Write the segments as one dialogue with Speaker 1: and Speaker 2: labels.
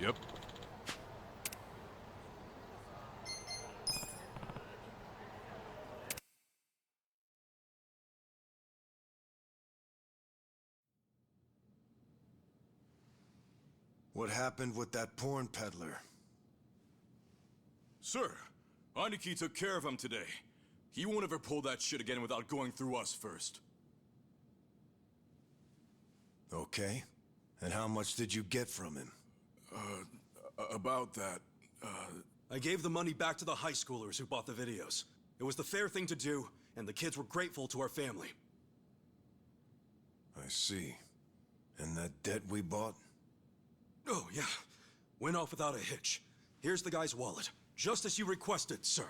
Speaker 1: Yep.
Speaker 2: What happened with that porn peddler?
Speaker 3: Sir, Aniki took care of him today. He won't ever pull that shit again without going through us first.
Speaker 2: Okay. And how much did you get from him?
Speaker 3: About that,
Speaker 4: I gave the money back to the high schoolers who bought the videos. It was the fair thing to do, and the kids were grateful to our family.
Speaker 2: I see. And that debt we bought?
Speaker 4: Oh, yeah. Went off without a hitch. Here's the guy's wallet. Just as you requested, sir.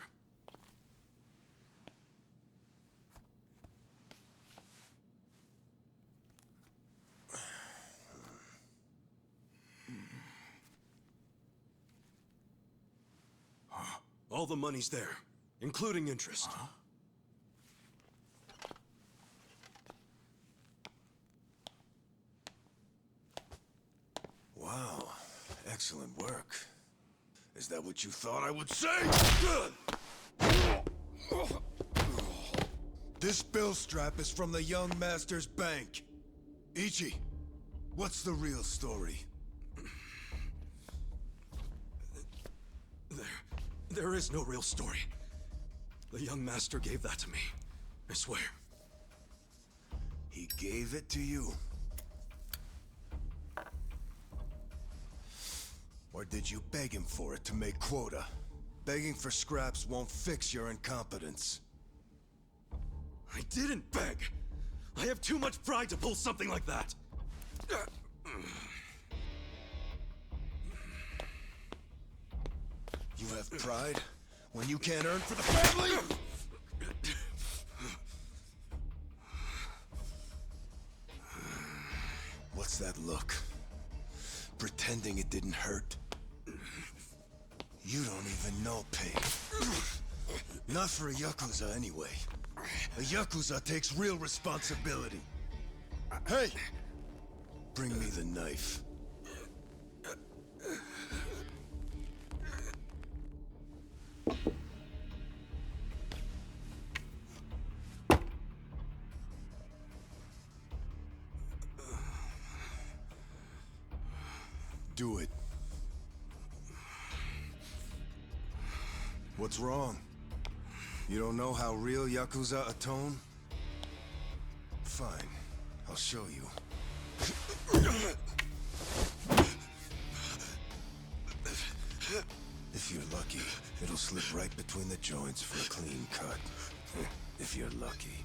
Speaker 4: All the money's there, including interest.
Speaker 2: Wow. Excellent work. Is that what you thought I would say? This bill strap is from the young master's bank. Ichi, what's the real story?
Speaker 4: There is no real story. The young master gave that to me. I swear.
Speaker 2: He gave it to you? Or did you beg him for it to make quota? Begging for scraps won't fix your incompetence.
Speaker 4: I didn't beg. I have too much pride to pull something like that.
Speaker 2: You have pride when you can't earn for the family? What's that look? Pretending it didn't hurt? You don't even know pain. Not for a Yakuza anyway. A Yakuza takes real responsibility. Hey! Bring me the knife. Do it. What's wrong? You don't know how real Yakuza atone? Fine. I'll show you. If you're lucky, it'll slip right between the joints for a clean cut. If you're lucky.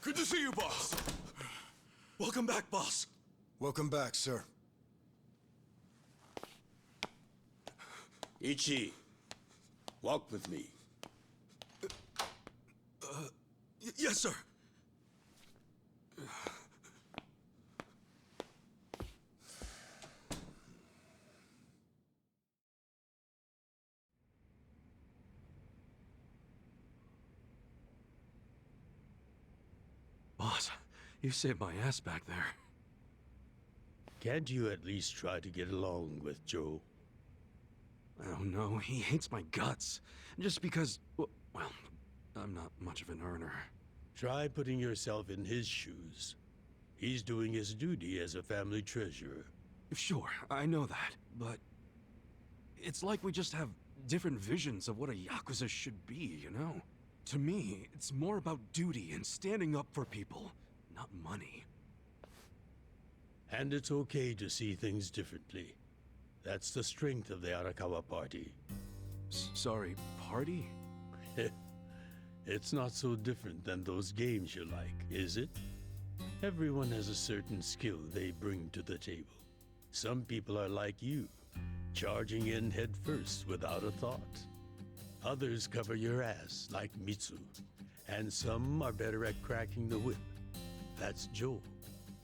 Speaker 3: good to see you, boss.
Speaker 4: Welcome back, boss.
Speaker 2: Welcome back, sir.
Speaker 5: Ichi, walk with me.
Speaker 4: Yes, sir. Boss, you saved my ass back there.
Speaker 5: Can't you at least try to get along with Joe?
Speaker 4: Oh no, he hates my guts. Just because, well, I'm not much of an earner.
Speaker 5: Try putting yourself in his shoes. He's doing his duty as a family treasurer.
Speaker 4: Sure, I know that, but it's like we just have different visions of what a Yakuza should be, you know? To me, it's more about duty and standing up for people, not money.
Speaker 5: And it's okay to see things differently. That's the strength of the Arakawa Party.
Speaker 4: Sorry, party?
Speaker 5: It's not so different than those games you like, is it? Everyone has a certain skill they bring to the table. Some people are like you, charging in head first without a thought. Others cover your ass, like Mitsu. And some are better at cracking the whip. That's Joe.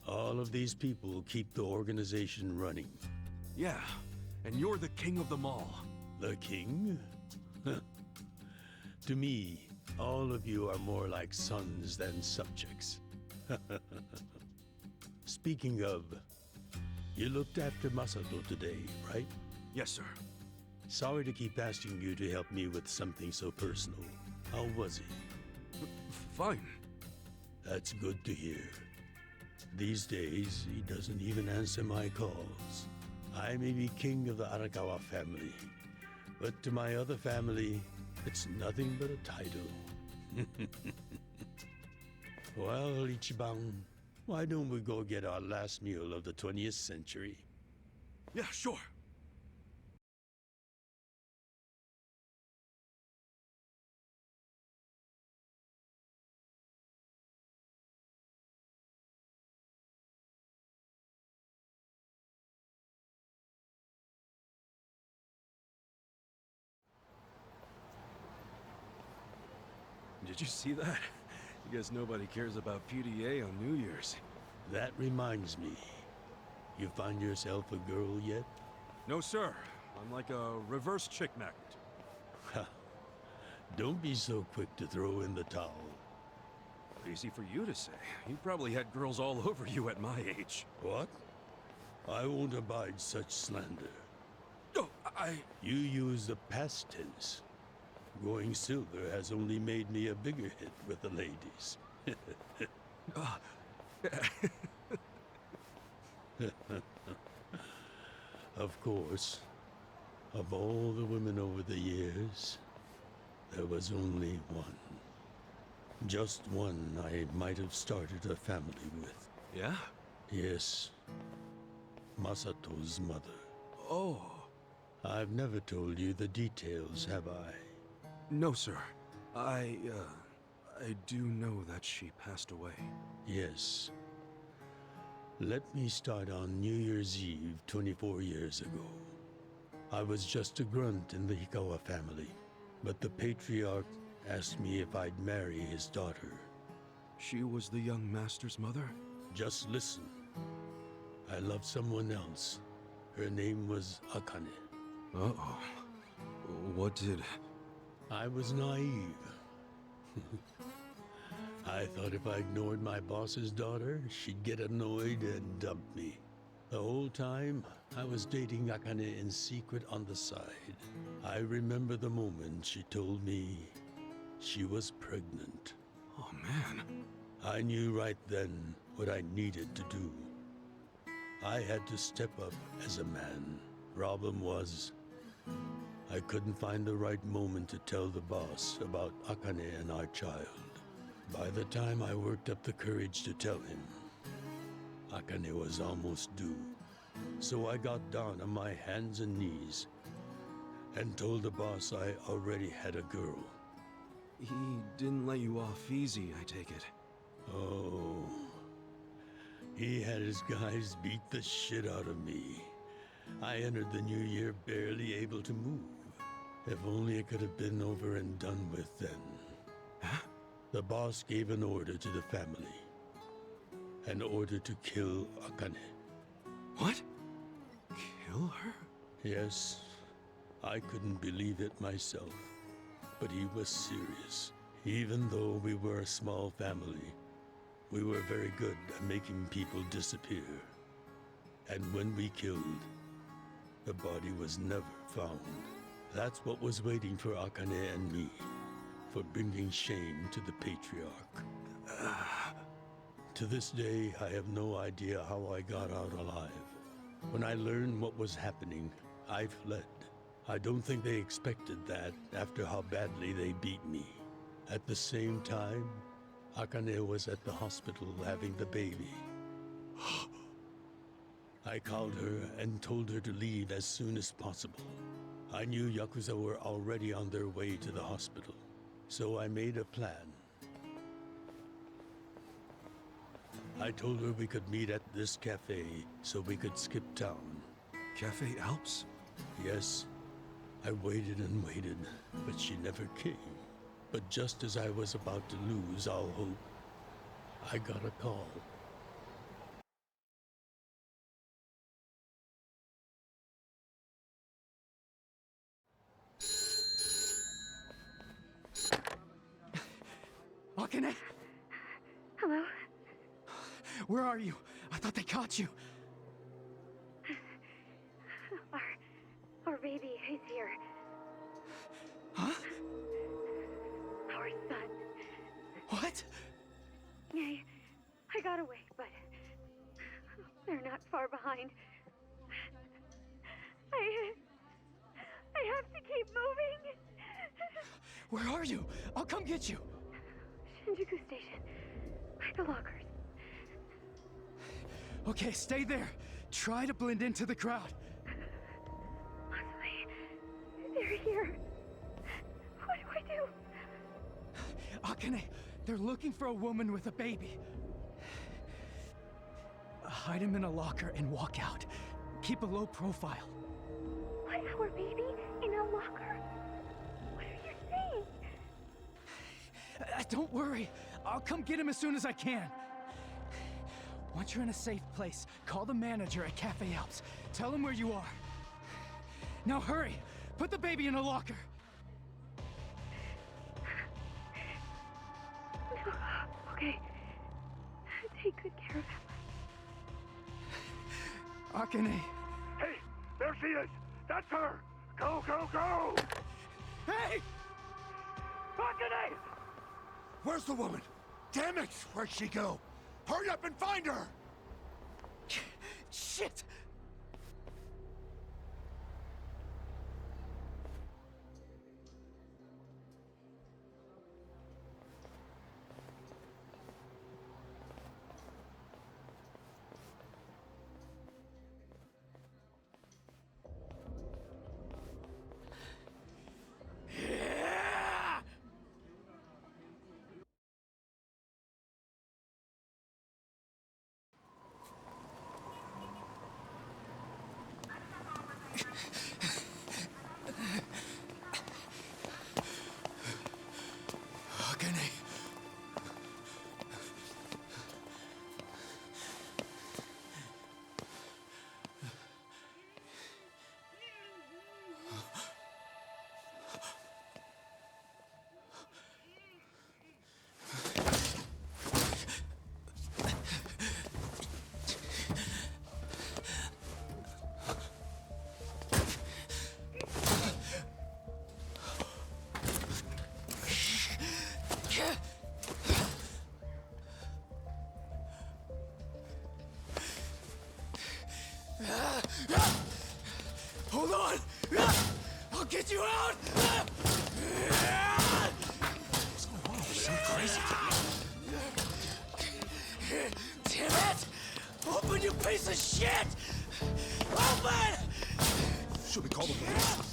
Speaker 5: All of these people keep the organization running.
Speaker 4: Yeah, and you're the king of them all.
Speaker 5: The king? To me, All of you are more like sons than subjects. Speaking of, you looked after Masato today, right?
Speaker 4: Yes, sir.
Speaker 5: Sorry to keep asking you to help me with something so personal. How was he?
Speaker 4: Fine.
Speaker 5: That's good to hear. These days, he doesn't even answer my calls. I may be king of the Arakawa family, but to my other family, it's nothing but a title. Well, Ichiban, why don't we go get our last meal of the 20th century?
Speaker 4: Yeah, sure. Did you see that? I guess nobody cares about PDA on New Year's.
Speaker 5: That reminds me. You find yourself a girl yet?
Speaker 4: No, sir. I'm like a reverse chick magnet.
Speaker 5: Don't be so quick to throw in the towel.
Speaker 4: Easy for you to say. You probably had girls all over you at my age.
Speaker 5: What? I won't abide such slander.
Speaker 4: Oh,
Speaker 5: You use the past tense. Going silver has only made me a bigger hit with the ladies. Of course, of all the women over the years, there was only one. Just one I might have started a family with.
Speaker 4: Yeah?
Speaker 5: Yes, Masato's mother.
Speaker 4: Oh.
Speaker 5: I've never told you the details, have I?
Speaker 4: No, sir. I do know that she passed away.
Speaker 5: Yes. Let me start on New Year's Eve 24 years ago. I was just a grunt in the Hikawa family, but the patriarch asked me if I'd marry his daughter.
Speaker 4: She was the young master's mother?
Speaker 5: Just listen. I loved someone else. Her name was Akane.
Speaker 4: Uh-oh. What did...
Speaker 5: I was naive. I thought if I ignored my boss's daughter, she'd get annoyed and dump me. The whole time, I was dating Akane in secret on the side. I remember the moment she told me she was pregnant.
Speaker 4: Oh, man.
Speaker 5: I knew right then what I needed to do. I had to step up as a man. Problem was, I couldn't find the right moment to tell the boss about Akane and our child. By the time I worked up the courage to tell him, Akane was almost due. So I got down on my hands and knees and told the boss I already had a girl.
Speaker 4: He didn't let you off easy, I take it.
Speaker 5: Oh, he had his guys beat the shit out of me. I entered the new year barely able to move. If only it could have been over and done with then.
Speaker 4: Huh?
Speaker 5: The boss gave an order to the family. An order to kill Akane.
Speaker 4: What? Kill her?
Speaker 5: Yes, I couldn't believe it myself. But he was serious. Even though we were a small family, we were very good at making people disappear. And when we killed, the body was never found. That's what was waiting for Akane and me, for bringing shame to the patriarch. To this day, I have no idea how I got out alive. When I learned what was happening, I fled. I don't think they expected that after how badly they beat me. At the same time, Akane was at the hospital having the baby. I called her and told her to leave as soon as possible. I knew Yakuza were already on their way to the hospital, so I made a plan. I told her we could meet at this cafe so we could skip town.
Speaker 4: Cafe Alps?
Speaker 5: Yes, I waited and waited, but she never came. But just as I was about to lose all hope, I got a call.
Speaker 1: Akane?
Speaker 6: Hello?
Speaker 1: Where are you? I thought they caught you.
Speaker 6: Our baby is here.
Speaker 1: Huh?
Speaker 6: Our son.
Speaker 1: What?
Speaker 6: I got away, but they're not far behind. I have to keep moving.
Speaker 1: Where are you? I'll come get you.
Speaker 6: Shinjuku Station. By the lockers.
Speaker 1: Okay, stay there. Try to blend into the crowd.
Speaker 6: Honestly, they're here. What do I do?
Speaker 1: Akane, they're looking for a woman with a baby. Hide him in a locker and walk out. Keep a low profile.
Speaker 6: What, our baby in a locker? What are you saying?
Speaker 1: Don't worry. I'll come get him as soon as I can. Once you're in a safe place, call the manager at Cafe Alps. Tell him where you are. Now hurry! Put the baby in a locker!
Speaker 6: Okay. Take good care of him.
Speaker 1: Akane!
Speaker 7: Hey, there she is! That's her! Go, go, go!
Speaker 1: Hey!
Speaker 7: Akane! Where's the woman? Damn it! Where'd she go? Hurry up and find her!
Speaker 1: Shit! Akane. Hold on! I'll get you out!
Speaker 2: What's going on? You sound crazy.
Speaker 1: Damn it! Open, you piece of shit! Open!
Speaker 2: Should we call the police?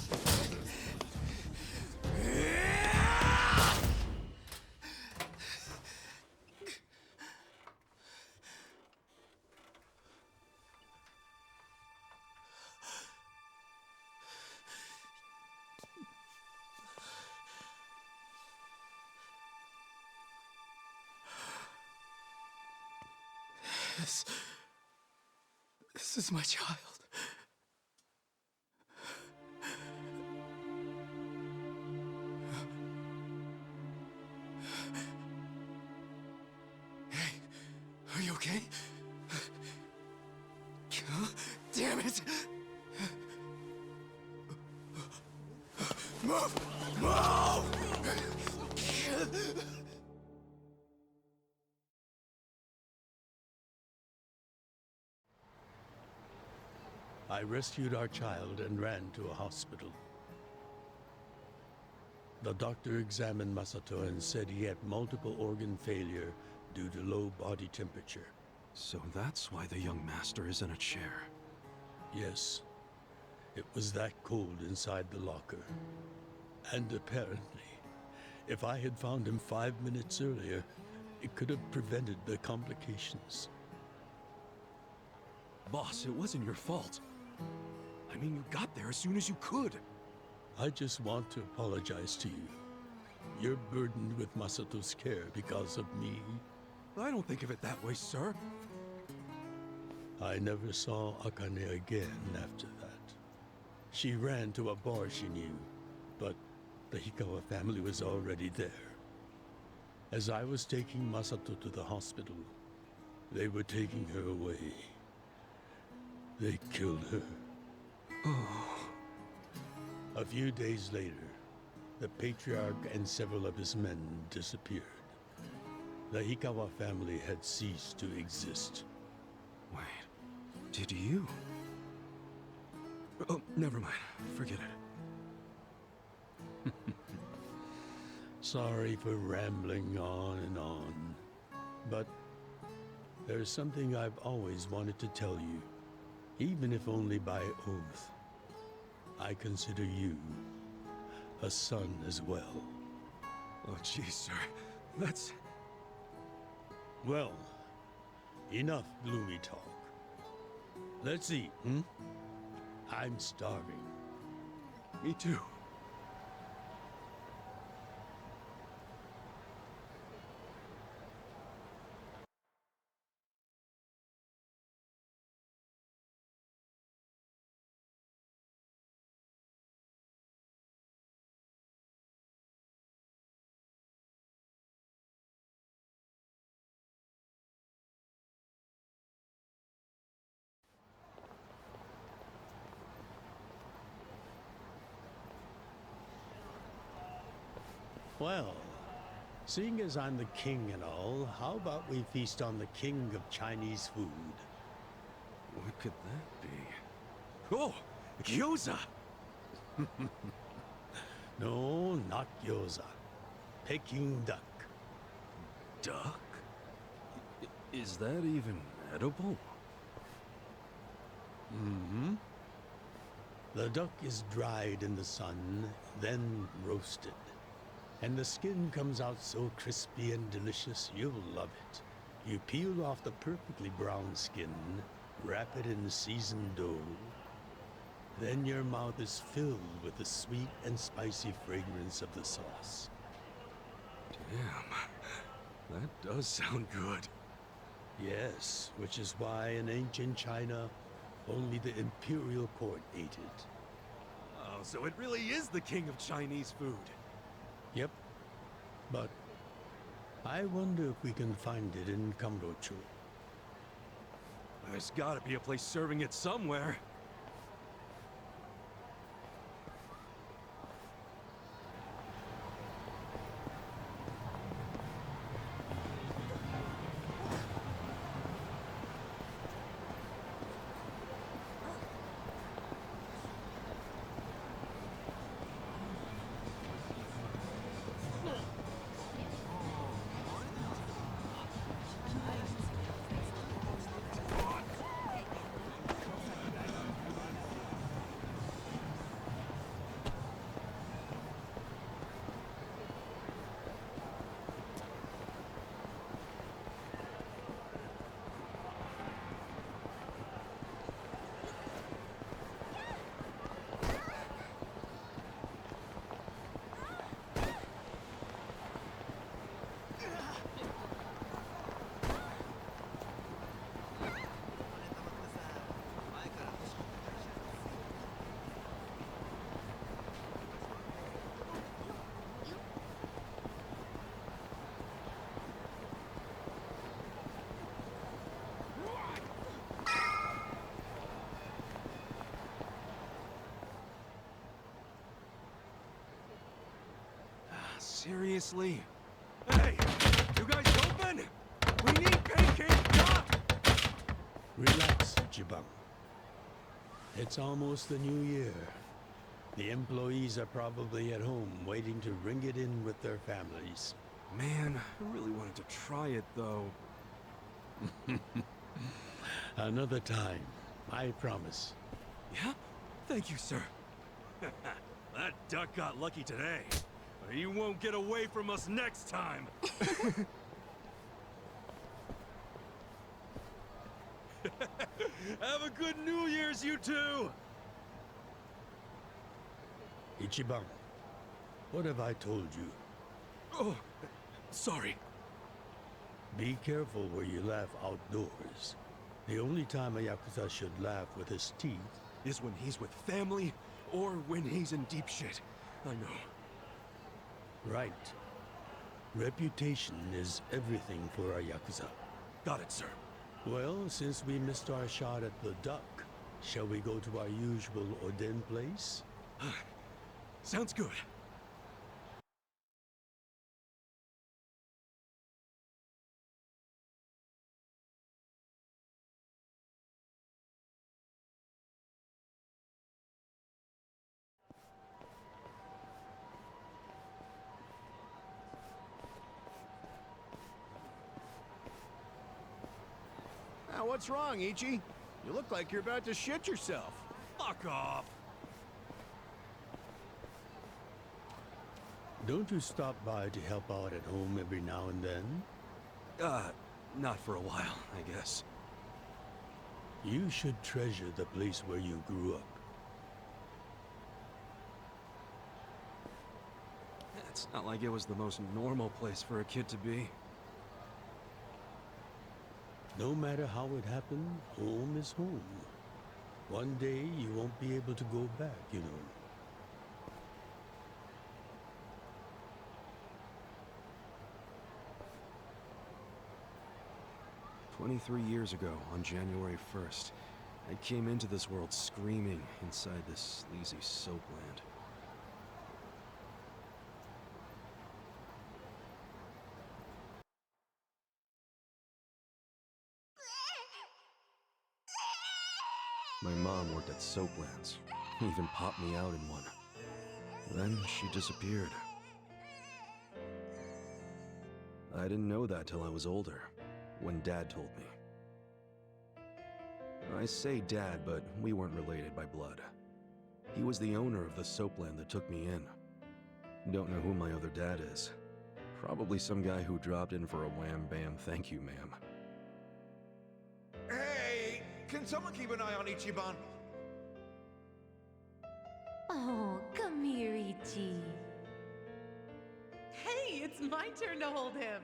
Speaker 1: This is my child. Hey, are you okay? Damn it! Move! Move!
Speaker 5: I rescued our child and ran to a hospital. The doctor examined Masato and said he had multiple organ failure due to low body temperature.
Speaker 4: So that's why the young master is in a chair.
Speaker 5: Yes, it was that cold inside the locker. And apparently, if I had found him 5 minutes earlier, it could have prevented the complications.
Speaker 4: Boss, it wasn't your fault. I mean, you got there as soon as you could.
Speaker 5: I just want to apologize to you. You're burdened with Masato's care because of me.
Speaker 4: I don't think of it that way, sir.
Speaker 5: I never saw Akane again after that. She ran to a bar she knew, but the Hikawa family was already there. As I was taking Masato to the hospital, they were taking her away. They killed her. A few days later, the patriarch and several of his men disappeared. The Hikawa family had ceased to exist.
Speaker 4: Wait, did you? Oh, never mind. Forget it.
Speaker 5: Sorry for rambling on and on, but there's something I've always wanted to tell you, even if only by oath. I consider you a son as well.
Speaker 4: Oh, geez, sir. That's...
Speaker 5: Well, enough gloomy talk. Let's eat, hmm? I'm starving.
Speaker 4: Me too.
Speaker 5: Well, seeing as I'm the king and all, how about we feast on the king of Chinese food?
Speaker 4: What could that be? Oh! Yakusa!
Speaker 5: No, not gyoza. Peking duck.
Speaker 4: Duck? Is that even edible?
Speaker 5: Mm-hmm. The duck is dried in the sun, then roasted. And the skin comes out so crispy and delicious, you'll love it. You peel off the perfectly brown skin, wrap it in seasoned dough. Then your mouth is filled with the sweet and spicy fragrance of the sauce.
Speaker 4: Damn. That does sound good.
Speaker 5: Yes, which is why in ancient China, only the imperial court ate it.
Speaker 4: Oh, so it really is the king of Chinese food.
Speaker 5: Yep. But I wonder if we can find it in Kamurocho.
Speaker 4: There's gotta be a place serving it somewhere. Seriously? Hey! You guys open? We need pancake duck!
Speaker 5: Relax, Jibang. It's almost the new year. The employees are probably at home waiting to ring it in with their families.
Speaker 4: Man, I really wanted to try it, though.
Speaker 5: Another time, I promise.
Speaker 4: Yeah? Thank you, sir. That duck got lucky today. But he won't get away from us next time. Have a good New Year's, you two!
Speaker 5: Ichiban, what have I told you?
Speaker 4: Oh, sorry.
Speaker 5: Be careful where you laugh outdoors. The only time a Yakuza should laugh with his teeth
Speaker 4: Is when he's with family, or when he's in deep shit. I know.
Speaker 5: right. Reputation is everything for a Yakuza.
Speaker 4: Got it, sir.
Speaker 5: Well, since we missed our shot at the duck, shall we go to our usual Oden place?
Speaker 4: Sounds good.
Speaker 7: Now, what's wrong, Ichi? You look like you're about to shit yourself.
Speaker 4: Fuck off!
Speaker 5: Don't you stop by to help out at home every now and then?
Speaker 4: Not for a while, I guess.
Speaker 5: You should treasure the place where you grew up.
Speaker 4: It's not like it was the most normal place for a kid to be.
Speaker 5: No matter how it happened, home is home. One day you won't be able to go back, you know.
Speaker 4: 23 years ago, on January 1st, I came into this world screaming inside this sleazy soapland. My mom worked at Soaplands, even popped me out in one. Then she disappeared. I didn't know that till I was older, when Dad told me. I say Dad, but we weren't related by blood. He was the owner of the soapland that took me in. Don't know who my other dad is. Probably some guy who dropped in for a wham-bam thank you, ma'am.
Speaker 7: Hey! Can someone keep an eye on Ichiban?
Speaker 8: Oh, come here, Ichi.
Speaker 9: Hey, it's my turn to hold him.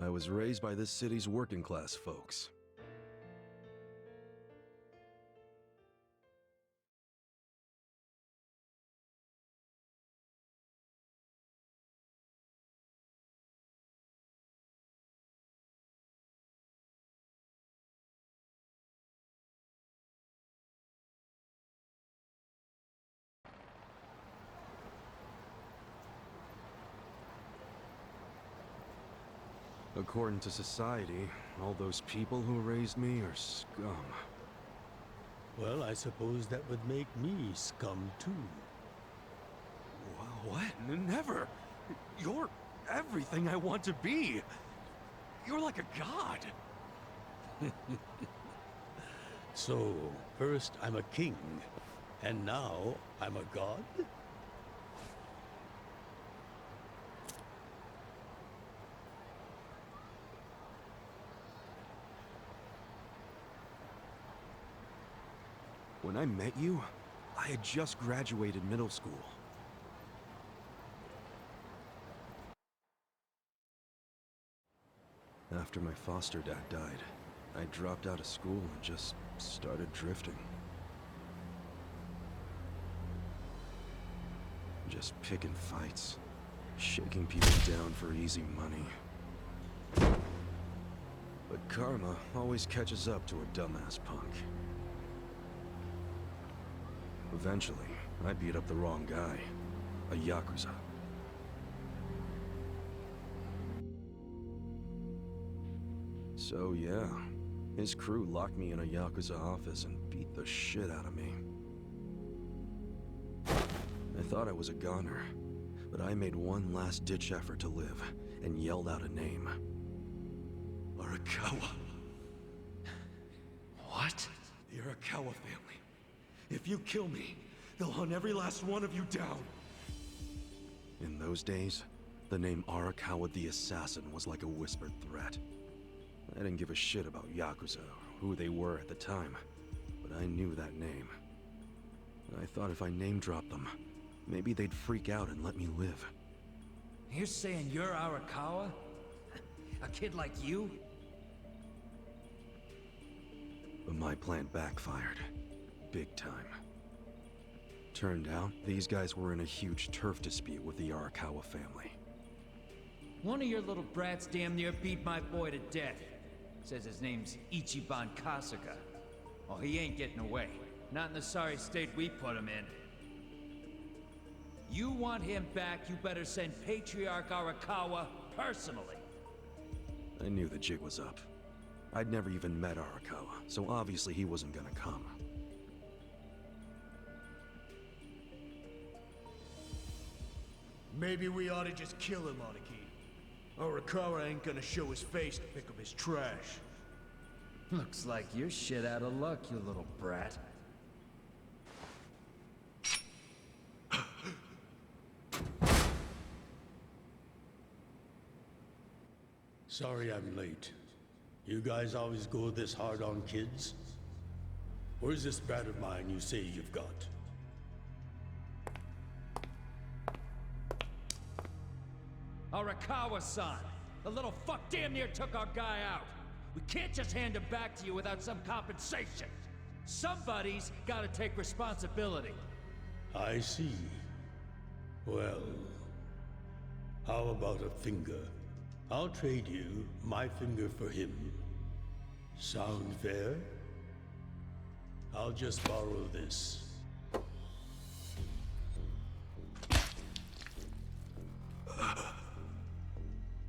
Speaker 4: I was raised by this city's working class folks. According to society, all those people who raised me are scum.
Speaker 5: Well, I suppose that would make me scum too.
Speaker 4: What? Never! You're everything I want to be! You're like a god!
Speaker 5: So, first I'm a king, and now I'm a god?
Speaker 4: When I met you, I had just graduated middle school. After my foster dad died, I dropped out of school and just started drifting. Just picking fights, shaking people down for easy money. But karma always catches up to a dumbass punk. Eventually, I beat up the wrong guy, a Yakuza. So yeah, his crew locked me in a Yakuza office and beat the shit out of me. I thought I was a goner, but I made one last-ditch effort to live and yelled out a name. Arakawa.
Speaker 1: What?
Speaker 4: The Arakawa family. If you kill me, they'll hunt every last one of you down. In those days, the name Arakawa the Assassin was like a whispered threat. I didn't give a shit about Yakuza or who they were at the time, but I knew that name. I thought if I name-dropped them, maybe they'd freak out and let me live.
Speaker 10: You're saying you're Arakawa? A kid like you?
Speaker 4: But my plan backfired. Big time. Turned out, these guys were in a huge turf dispute with the Arakawa family.
Speaker 10: One of your little brats damn near beat my boy to death. Says his name's Ichiban Kasuga. Oh, he ain't getting away. Not in the sorry state we put him in. You want him back, you better send Patriarch Arakawa personally.
Speaker 4: I knew the jig was up. I'd never even met Arakawa, so obviously he wasn't gonna come.
Speaker 7: Maybe we ought to just kill him, Aniki. Arakawa ain't gonna show his face to pick up his trash.
Speaker 10: Looks like you're shit out of luck, you little brat.
Speaker 5: Sorry I'm late. You guys always go this hard on kids? Where's this brat of mine you say you've got?
Speaker 10: Arakawa-san! The little fuck damn near took our guy out! We can't just hand him back to you without some compensation! Somebody's gotta take responsibility!
Speaker 5: I see. Well, how about a finger? I'll trade you my finger for him. Sound fair? I'll just borrow this.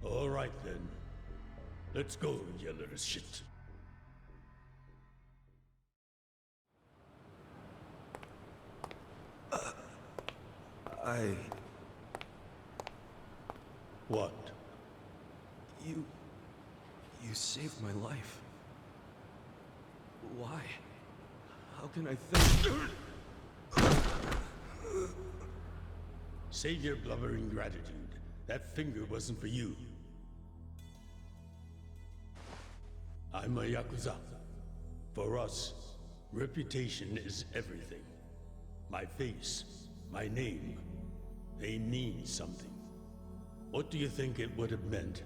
Speaker 5: All right then. Let's go, you little shit. What?
Speaker 4: You saved my life. Why? How can I thank...
Speaker 5: Save your blubbering gratitude. That finger wasn't for you. I'm a Yakuza. For us, reputation is everything. My face, my name, they mean something. What do you think it would have meant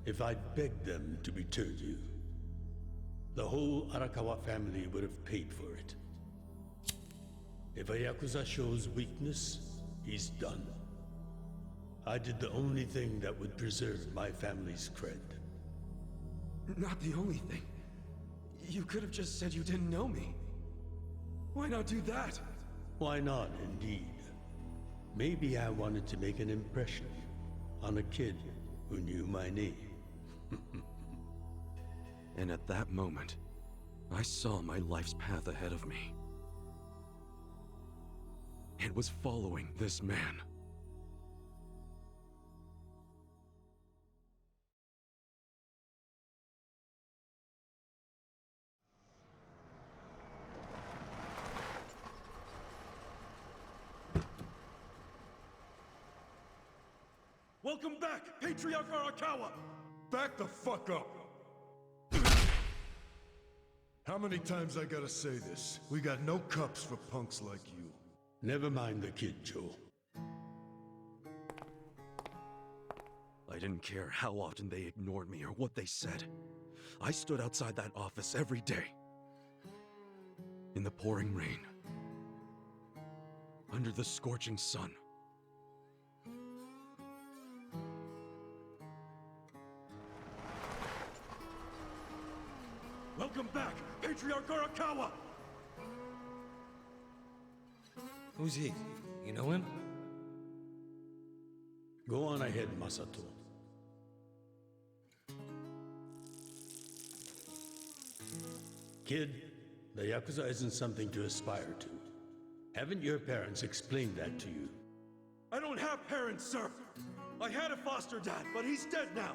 Speaker 5: if I'd begged them to return you? The whole Arakawa family would have paid for it. If a Yakuza shows weakness, he's done. I did the only thing that would preserve my family's cred.
Speaker 4: Not the only thing. You could have just said you didn't know me. Why not do that?
Speaker 5: Why not, indeed? Maybe I wanted to make an impression on a kid who knew my name.
Speaker 4: And at that moment, I saw my life's path ahead of me. And was following this man.
Speaker 7: Welcome back, Patriarch Arakawa! Back the fuck up! How many times I gotta say this? We got no cups for punks like you.
Speaker 5: Never mind the kid, Joe.
Speaker 4: I didn't care how often they ignored me or what they said. I stood outside that office every day. In the pouring rain. Under the scorching sun.
Speaker 7: Welcome back, Patriarch Arakawa!
Speaker 11: Who's he? You know him?
Speaker 5: Go on ahead, Masato. Kid, the Yakuza isn't something to aspire to. Haven't your parents explained that to you?
Speaker 7: I don't have parents, sir! I had a foster dad, but he's dead now!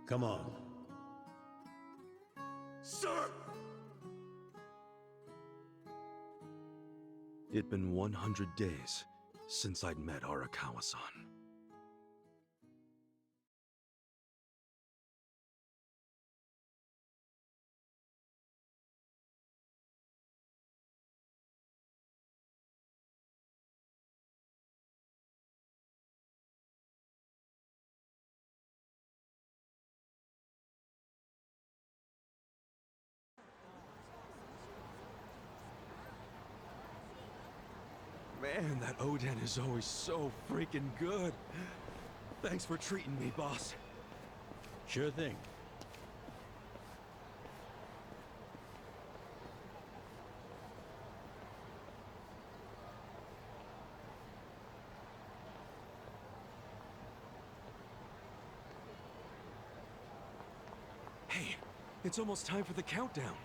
Speaker 5: Come on.
Speaker 7: Sir!
Speaker 4: It'd been 100 days since I'd met Arakawa-san. Man, that Oden is always so freaking good. Thanks for treating me, boss.
Speaker 5: Sure thing.
Speaker 4: Hey, it's almost time for the countdown.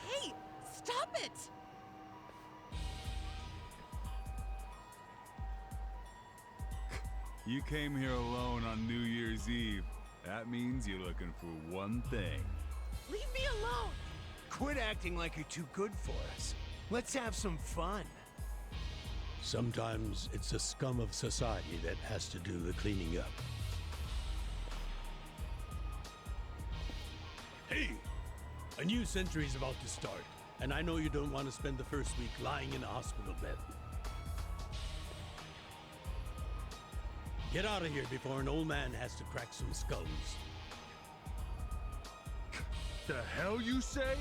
Speaker 9: Hey, stop it!
Speaker 12: You came here alone on New Year's Eve. That means you're looking for one thing.
Speaker 9: Leave me alone!
Speaker 7: Quit acting like you're too good for us. Let's have some fun.
Speaker 5: Sometimes it's the scum of society that has to do the cleaning up. Hey! A new century's about to start, and I know you don't want to spend the first week lying in a hospital bed. Get out of here before an old man has to crack some skulls.
Speaker 12: The hell you say?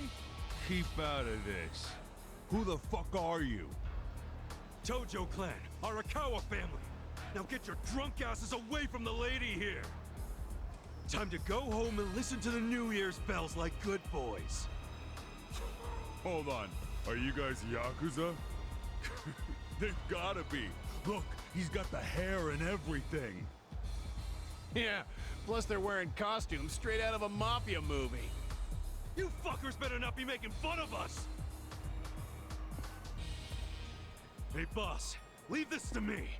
Speaker 12: Keep out of this. Who the fuck are you?
Speaker 4: Tojo clan, Arakawa family. Now get your drunk asses away from the lady here. Time to go home and listen to the New Year's bells like good boys.
Speaker 12: Hold on. Are you guys Yakuza? They've gotta be. Look, he's got the hair and everything.
Speaker 7: Yeah, plus they're wearing costumes straight out of a mafia movie.
Speaker 4: You fuckers better not be making fun of us! Hey, boss, leave this to me.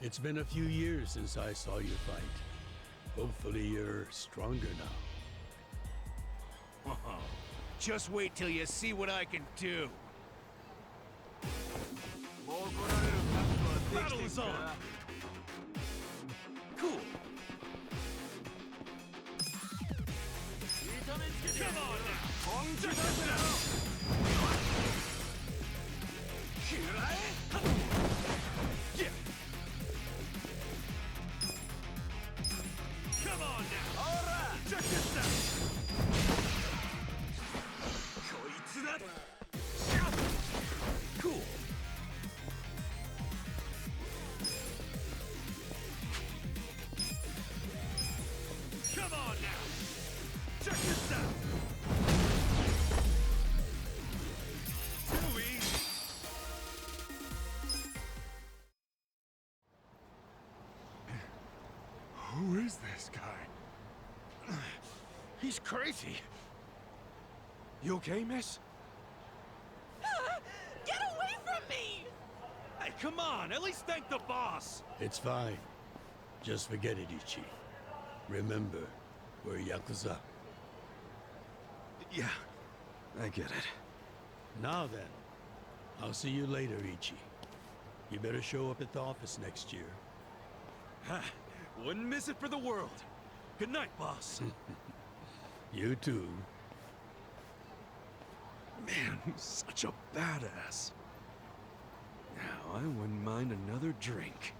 Speaker 5: It's been a few years since I saw you fight. Hopefully you're stronger now.
Speaker 7: Just wait till you see what I can do.
Speaker 4: Battle is on! Cool. Come on now! Check this out! Yeah! Come on now! Alright! Check this out! Cool. Come on now! Check this out! Too easy!
Speaker 12: Who is this guy?
Speaker 7: He's crazy.
Speaker 4: You okay, miss?
Speaker 9: Get away from me!
Speaker 4: Hey, come on! At least thank the boss!
Speaker 5: It's fine. Just forget it, Ichi. Remember, we're Yakuza.
Speaker 4: Yeah, I get it.
Speaker 5: Now then, I'll see you later, Ichi. You better show up at the office next year.
Speaker 4: Ha! Wouldn't miss it for the world. Good night, boss.
Speaker 5: You too.
Speaker 4: Man, he's such a badass. Now, I wouldn't mind another drink.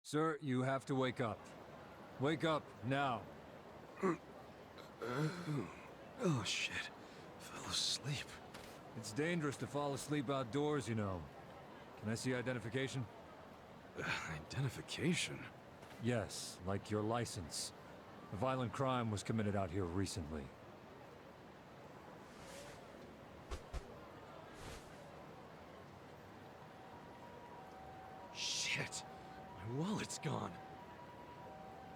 Speaker 13: Sir, you have to wake up. Wake up, now.
Speaker 4: Oh, shit. Fell asleep.
Speaker 13: It's dangerous to fall asleep outdoors, you know. Can I see identification?
Speaker 4: Identification?
Speaker 13: Yes, like your license. A violent crime was committed out here recently.
Speaker 4: Shit! My wallet's gone.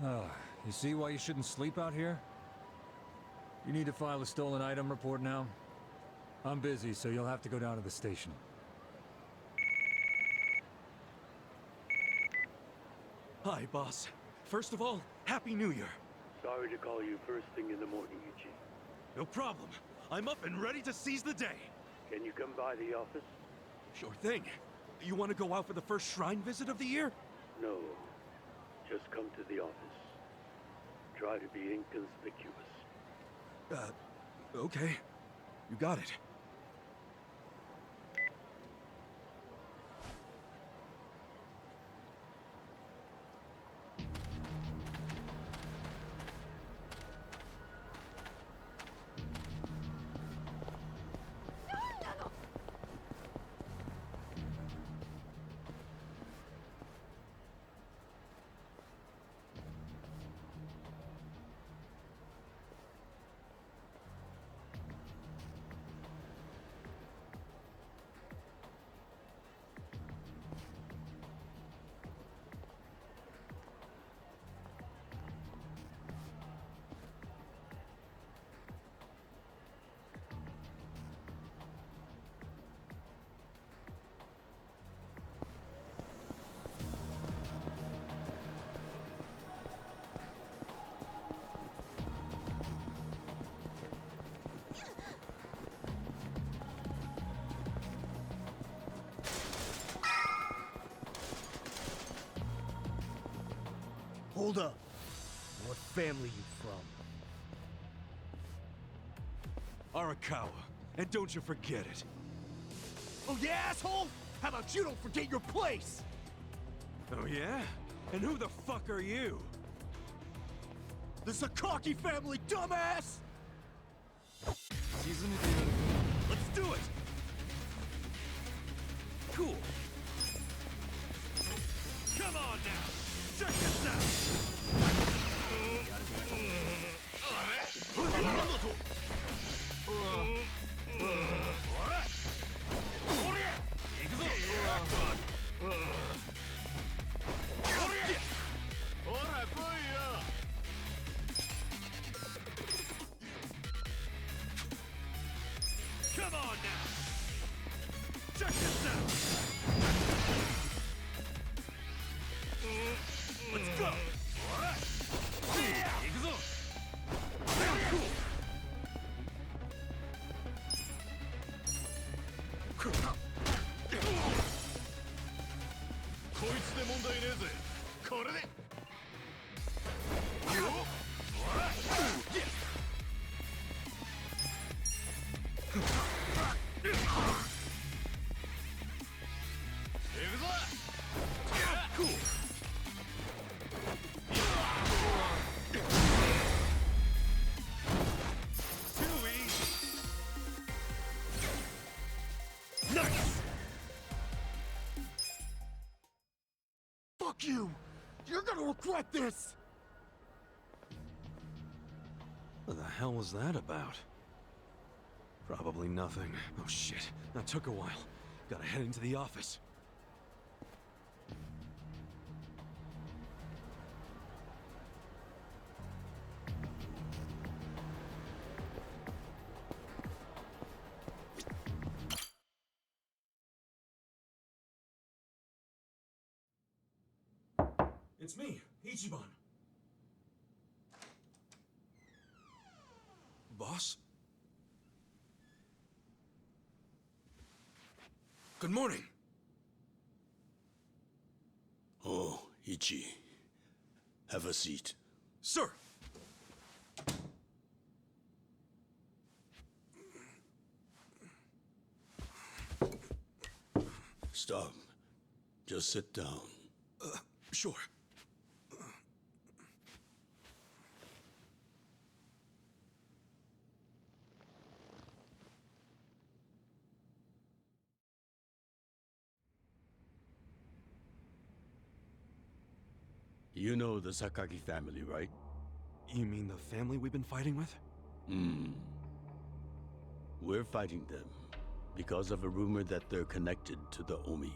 Speaker 13: You see why you shouldn't sleep out here? You need to file a stolen item report now? I'm busy, so you'll have to go down to the station.
Speaker 4: Hi, boss. First of all, Happy New Year.
Speaker 5: Sorry to call you first thing in the morning, Ichi.
Speaker 4: No problem. I'm up and ready to seize the day.
Speaker 5: Can you come by the office?
Speaker 4: Sure thing. You want to go out for the first shrine visit of the year?
Speaker 5: No. Just come to the office. Try to be inconspicuous.
Speaker 4: Okay. You got it.
Speaker 14: Hold up. What family you from?
Speaker 4: Arakawa. And don't you forget it.
Speaker 14: Oh, you asshole? How about you don't forget your place?
Speaker 4: Oh, yeah? And who the fuck are you?
Speaker 14: The Sakaki family, dumbass! Let's do it! Cool. Come on now! Check this out! Come on now! Check this out! Let's go! Nice! Fuck you! You're gonna regret this!
Speaker 4: What the hell was that about? Probably nothing. Oh shit, that took a while. Gotta head into the office. It's me, Ichiban. Boss? Good morning.
Speaker 5: Oh, Ichi. Have a seat.
Speaker 4: Sir!
Speaker 5: Stop. Just sit down.
Speaker 4: Sure.
Speaker 5: You know the Sakaki family, right?
Speaker 4: You mean the family we've been fighting with?
Speaker 5: We're fighting them because of a rumor that they're connected to the Omi.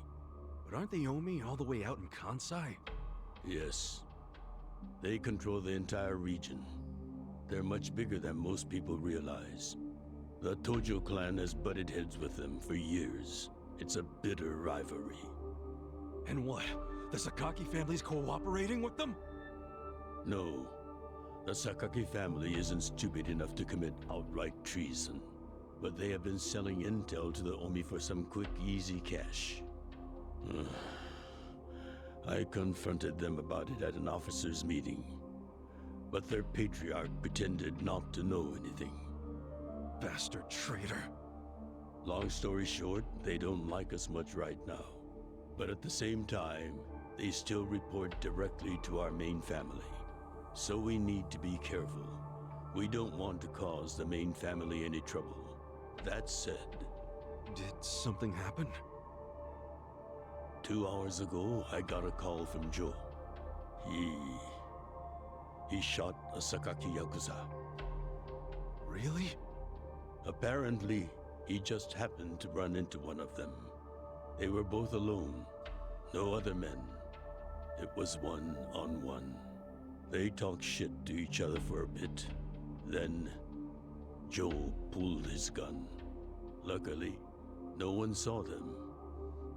Speaker 4: But aren't the Omi all the way out in Kansai?
Speaker 5: Yes. They control the entire region. They're much bigger than most people realize. The Tojo clan has butted heads with them for years. It's a bitter rivalry.
Speaker 4: And what? The Sakaki family's cooperating with them?
Speaker 5: No. The Sakaki family isn't stupid enough to commit outright treason. But they have been selling intel to the Omi for some quick, easy cash. I confronted them about it at an officers' meeting. But their patriarch pretended not to know anything.
Speaker 4: Bastard traitor.
Speaker 5: Long story short, they don't like us much right now. But at the same time, they still report directly to our main family. So we need to be careful. We don't want to cause the main family any trouble. That said...
Speaker 4: Did something happen?
Speaker 5: 2 hours ago, I got a call from Joe. He shot a Sakaki Yakuza.
Speaker 4: Really?
Speaker 5: Apparently, he just happened to run into one of them. They were both alone. No other men. It was one-on-one. They talked shit to each other for a bit. Then, Joe pulled his gun. Luckily, no one saw them.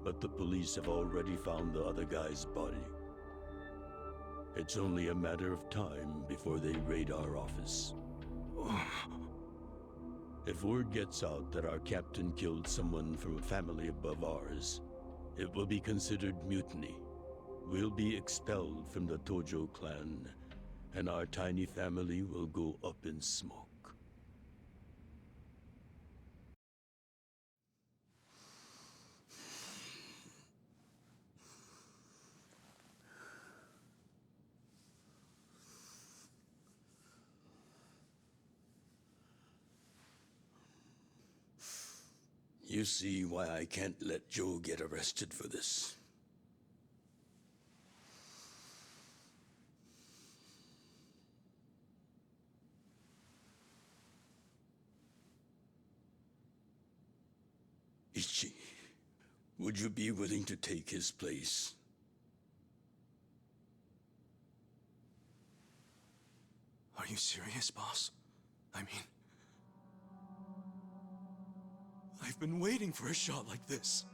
Speaker 5: But the police have already found the other guy's body. It's only a matter of time before they raid our office. If word gets out that our captain killed someone from a family above ours, it will be considered mutiny. We'll be expelled from the Tojo clan, and our tiny family will go up in smoke. You see why I can't let Joe get arrested for this. Ichi, would you be willing to take his place?
Speaker 4: Are you serious, boss? I mean... I've been waiting for a shot like this.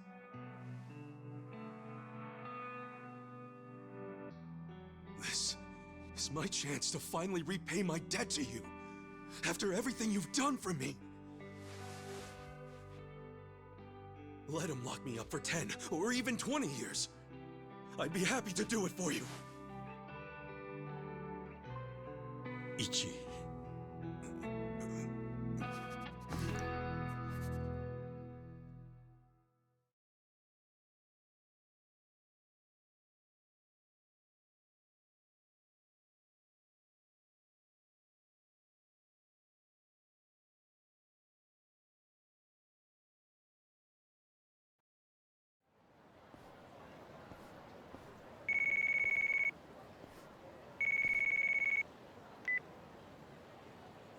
Speaker 4: This is my chance to finally repay my debt to you. After everything you've done for me. Let him lock me up for 10 or even 20 years. I'd be happy to do it for you.
Speaker 5: Ichi.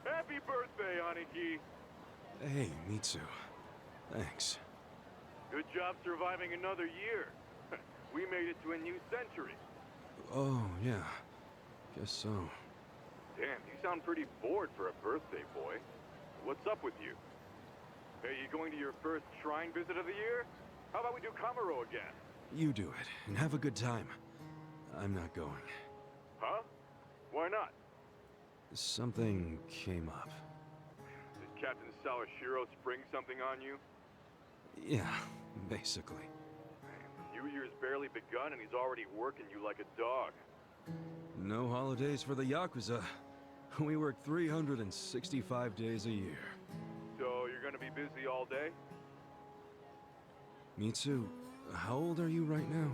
Speaker 12: Happy birthday, Aniki!
Speaker 4: Hey, Mitsu. Thanks.
Speaker 12: Good job surviving another year. We made it to a new century.
Speaker 4: Oh, yeah. Guess so.
Speaker 12: Damn, you sound pretty bored for a birthday boy. What's up with you? Hey, you going to your first shrine visit of the year? How about we do Kamaro again?
Speaker 4: You do it, and have a good time. I'm not going.
Speaker 12: Huh? Why not?
Speaker 4: Something came up.
Speaker 12: Did Captain Sawashiro spring something on you?
Speaker 4: Yeah, basically.
Speaker 12: New Year's barely begun and he's already working you like a dog.
Speaker 4: No holidays for the Yakuza. We work 365 days a year.
Speaker 12: So you're gonna be busy all day?
Speaker 4: Mitsu, how old are you right now?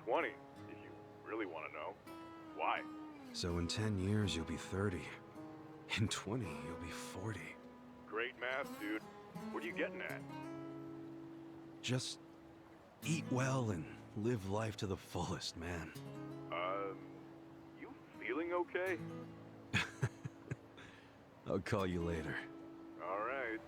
Speaker 12: 20, if you really want to know. Why?
Speaker 4: So in 10 years, you'll be 30. In 20, you'll be 40.
Speaker 12: Great math, dude. What are you getting at?
Speaker 4: Just eat well and live life to the fullest, man.
Speaker 12: okay?
Speaker 4: I'll call you later.
Speaker 12: All right.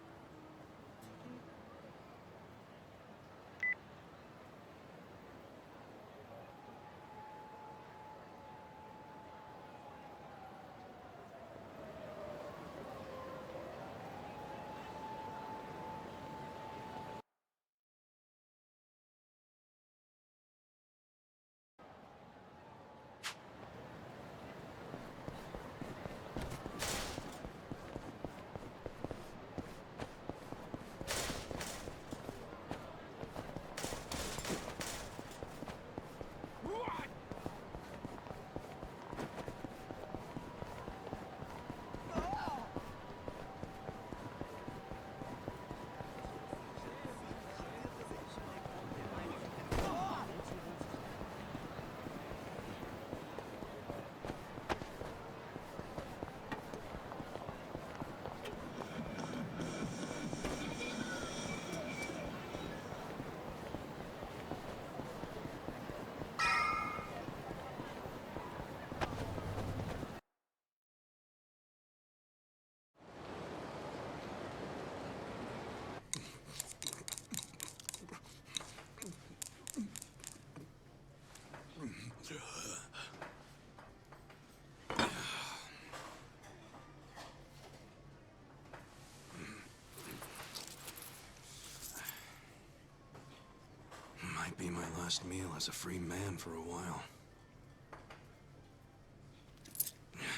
Speaker 4: Might be my last meal as a free man for a while.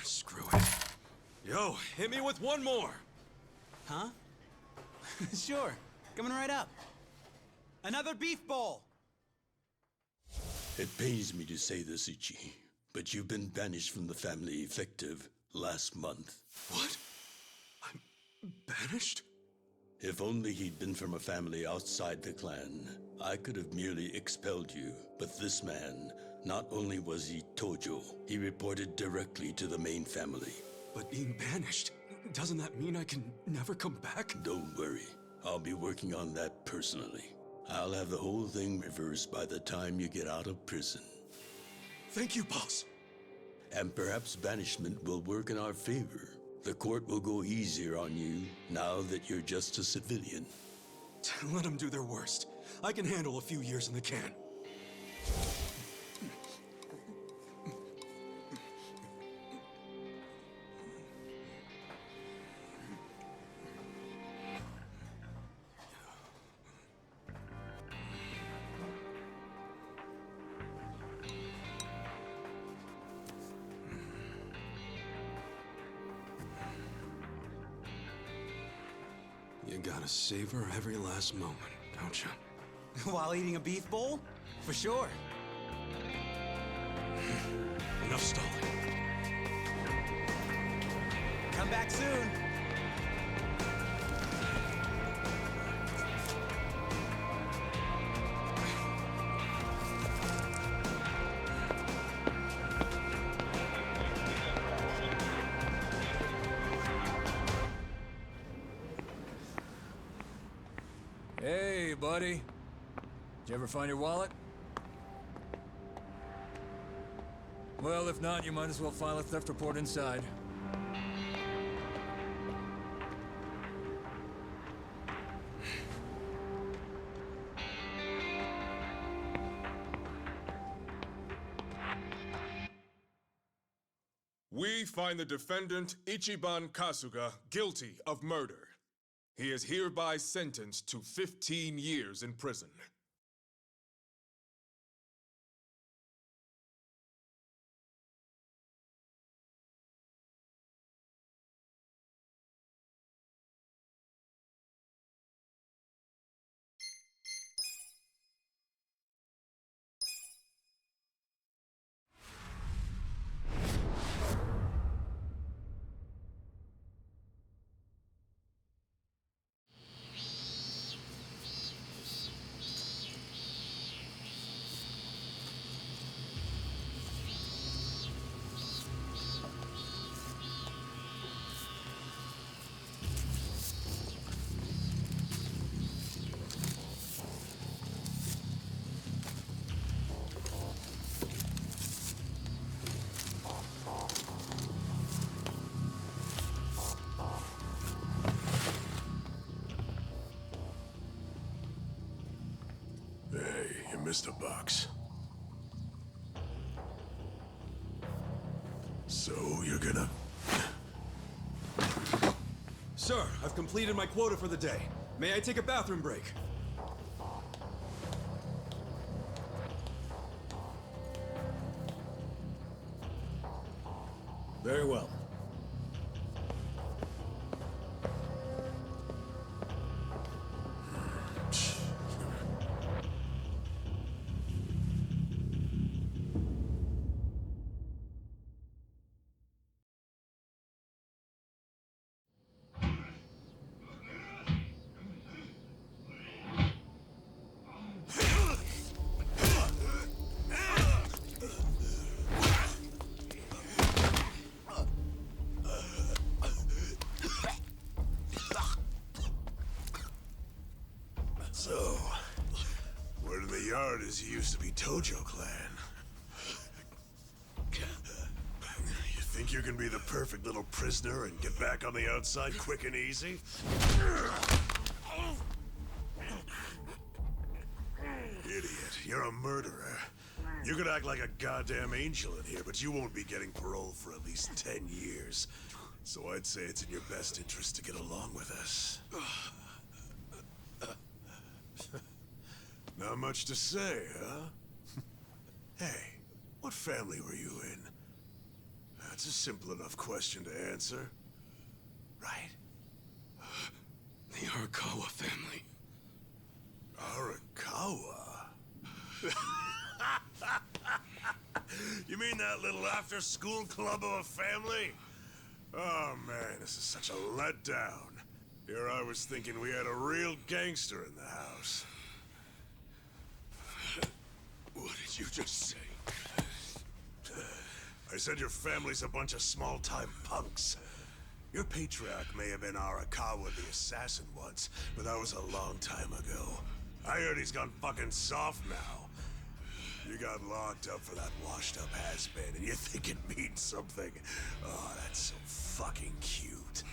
Speaker 4: Screw it. Yo, hit me with one more!
Speaker 15: Huh? Sure. Coming right up. Another beef bowl!
Speaker 5: It pains me to say this, Ichi, but you've been banished from the family effective last month.
Speaker 4: What? I'm banished?
Speaker 5: If only he'd been from a family outside the clan, I could have merely expelled you. But this man, not only was he Tojo, he reported directly to the main family.
Speaker 4: But being banished, doesn't that mean I can never come back?
Speaker 5: Don't worry. I'll be working on that personally. I'll have the whole thing reversed by the time you get out of prison.
Speaker 4: Thank you, boss.
Speaker 5: And perhaps banishment will work in our favor. The court will go easier on you now that you're just a civilian.
Speaker 4: Let them do their worst. I can handle a few years in the can. You gotta savor every last moment, don't you?
Speaker 15: While eating a beef bowl? For sure.
Speaker 4: Enough stalling.
Speaker 15: Come back soon.
Speaker 13: Hey, buddy. Did you ever find your wallet? Well, if not, you might as well file a theft report inside.
Speaker 16: We find the defendant, Ichiban Kasuga, guilty of murder. He is hereby sentenced to 15 years in prison.
Speaker 7: You missed a box. So, you're gonna...
Speaker 4: Sir, I've completed my quota for the day. May I take a bathroom break?
Speaker 7: Very well. So, word in the yard is you used to be Tojo Clan. You think you can be the perfect little prisoner and get back on the outside quick and easy? Idiot, you're a murderer. You could act like a goddamn angel in here, but you won't be getting parole for at least 10 years. So I'd say it's in your best interest to get along with us. Not much to say, huh? Hey, what family were you in? That's a simple enough question to answer. Right?
Speaker 4: The Arakawa family.
Speaker 7: Arakawa? You mean that little after-school club of a family? Oh man, this is such a letdown. Here I was thinking we had a real gangster in the house.
Speaker 4: What did you just say?
Speaker 7: I said your family's a bunch of small-time punks. Your patriarch may have been Arakawa the assassin once, but that was a long time ago. I heard he's gone fucking soft now. You got locked up for that washed-up has-been, and you think it means something. Oh, that's so fucking cute.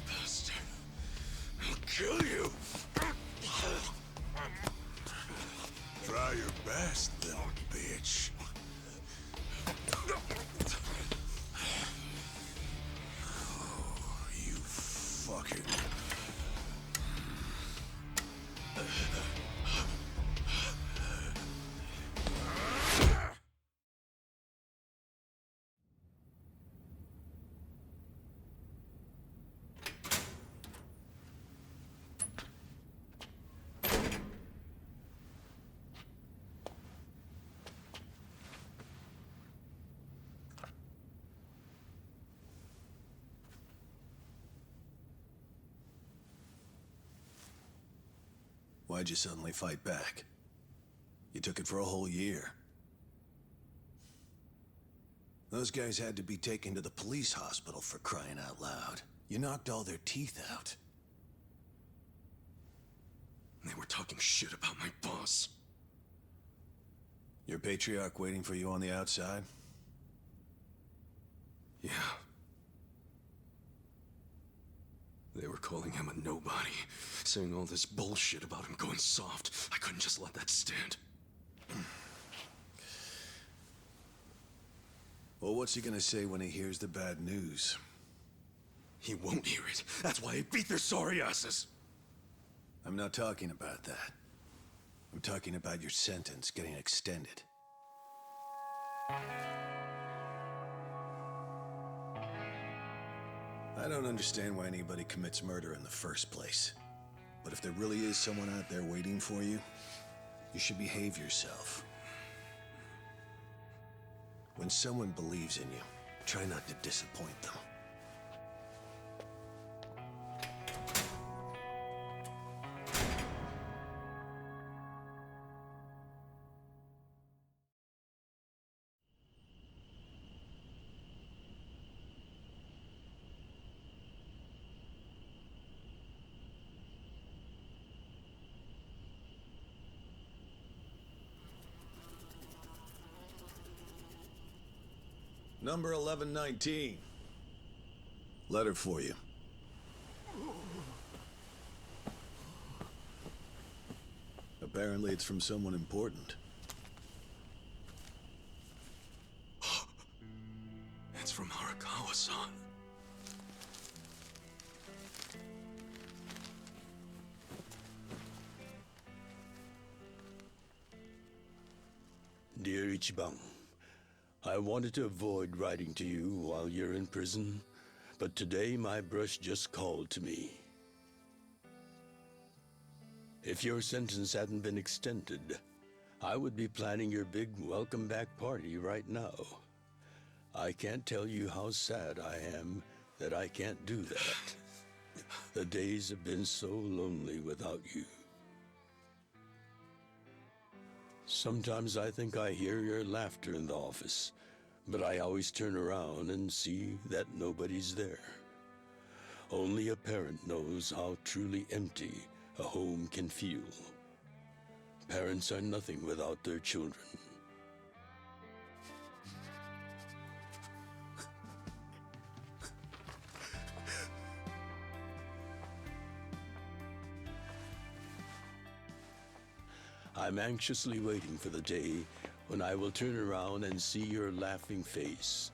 Speaker 4: Bastard. I'll kill you!
Speaker 7: Try your best, little bitch. Oh, you fucking... Why'd you suddenly fight back? You took it for a whole year. Those guys had to be taken to the police hospital for crying out loud. You knocked all their teeth out.
Speaker 4: They were talking shit about my boss.
Speaker 7: Your patriarch waiting for you on the outside?
Speaker 4: Yeah. They were calling him a nobody, saying all this bullshit about him going soft. I couldn't just let that stand.
Speaker 7: Well, what's he gonna say when he hears the bad news?
Speaker 4: He won't hear it. That's why he beat their sorry asses.
Speaker 7: I'm not talking about that. I'm talking about your sentence getting extended. I don't understand why anybody commits murder in the first place. But if there really is someone out there waiting for you, you should behave yourself. When someone believes in you, try not to disappoint them. Number 1119. Letter for you.
Speaker 2: Apparently it's from someone important.
Speaker 4: It's from Arakawa-san.
Speaker 5: Dear Ichiban, I wanted to avoid writing to you while you're in prison, but today my brush just called to me. If your sentence hadn't been extended, I would be planning your big welcome back party right now. I can't tell you how sad I am that I can't do that. The days have been so lonely without you. Sometimes I think I hear your laughter in the office, but I always turn around and see that nobody's there. Only a parent knows how truly empty a home can feel. Parents are nothing without their children. I'm anxiously waiting for the day when I will turn around and see your laughing face.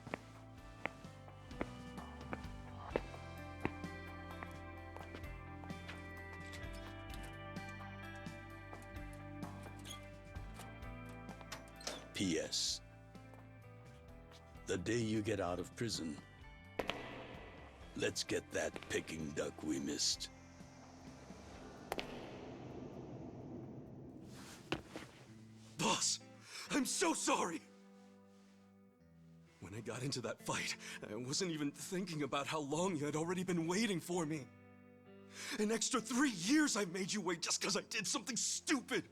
Speaker 5: P.S. The day you get out of prison, let's get that Peking duck we missed.
Speaker 4: Boss, I'm so sorry! When I got into that fight, I wasn't even thinking about how long you had already been waiting for me. An extra 3 years I made you wait just because I did something stupid!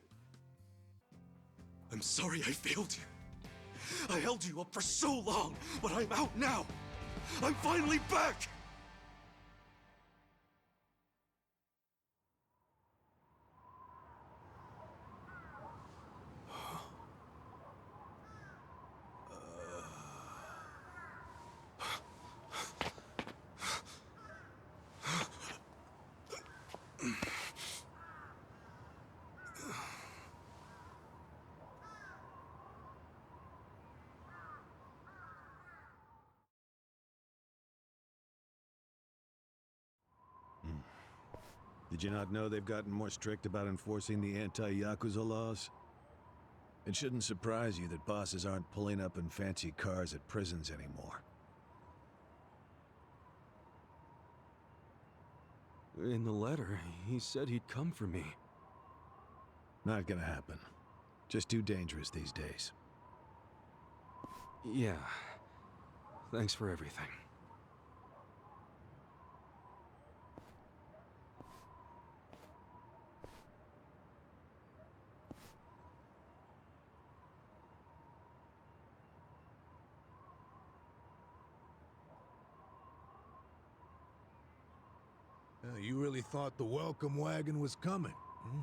Speaker 4: I'm sorry I failed you. I held you up for so long, but I'm out now! I'm finally back!
Speaker 17: Did you not know they've gotten more strict about enforcing the anti-Yakuza laws? It shouldn't surprise you that bosses aren't pulling up in fancy cars at prisons anymore.
Speaker 4: In the letter, he said he'd come for me.
Speaker 17: Not gonna happen. Just too dangerous these days.
Speaker 4: Yeah. Thanks for everything.
Speaker 14: You really thought the welcome wagon was coming, hmm?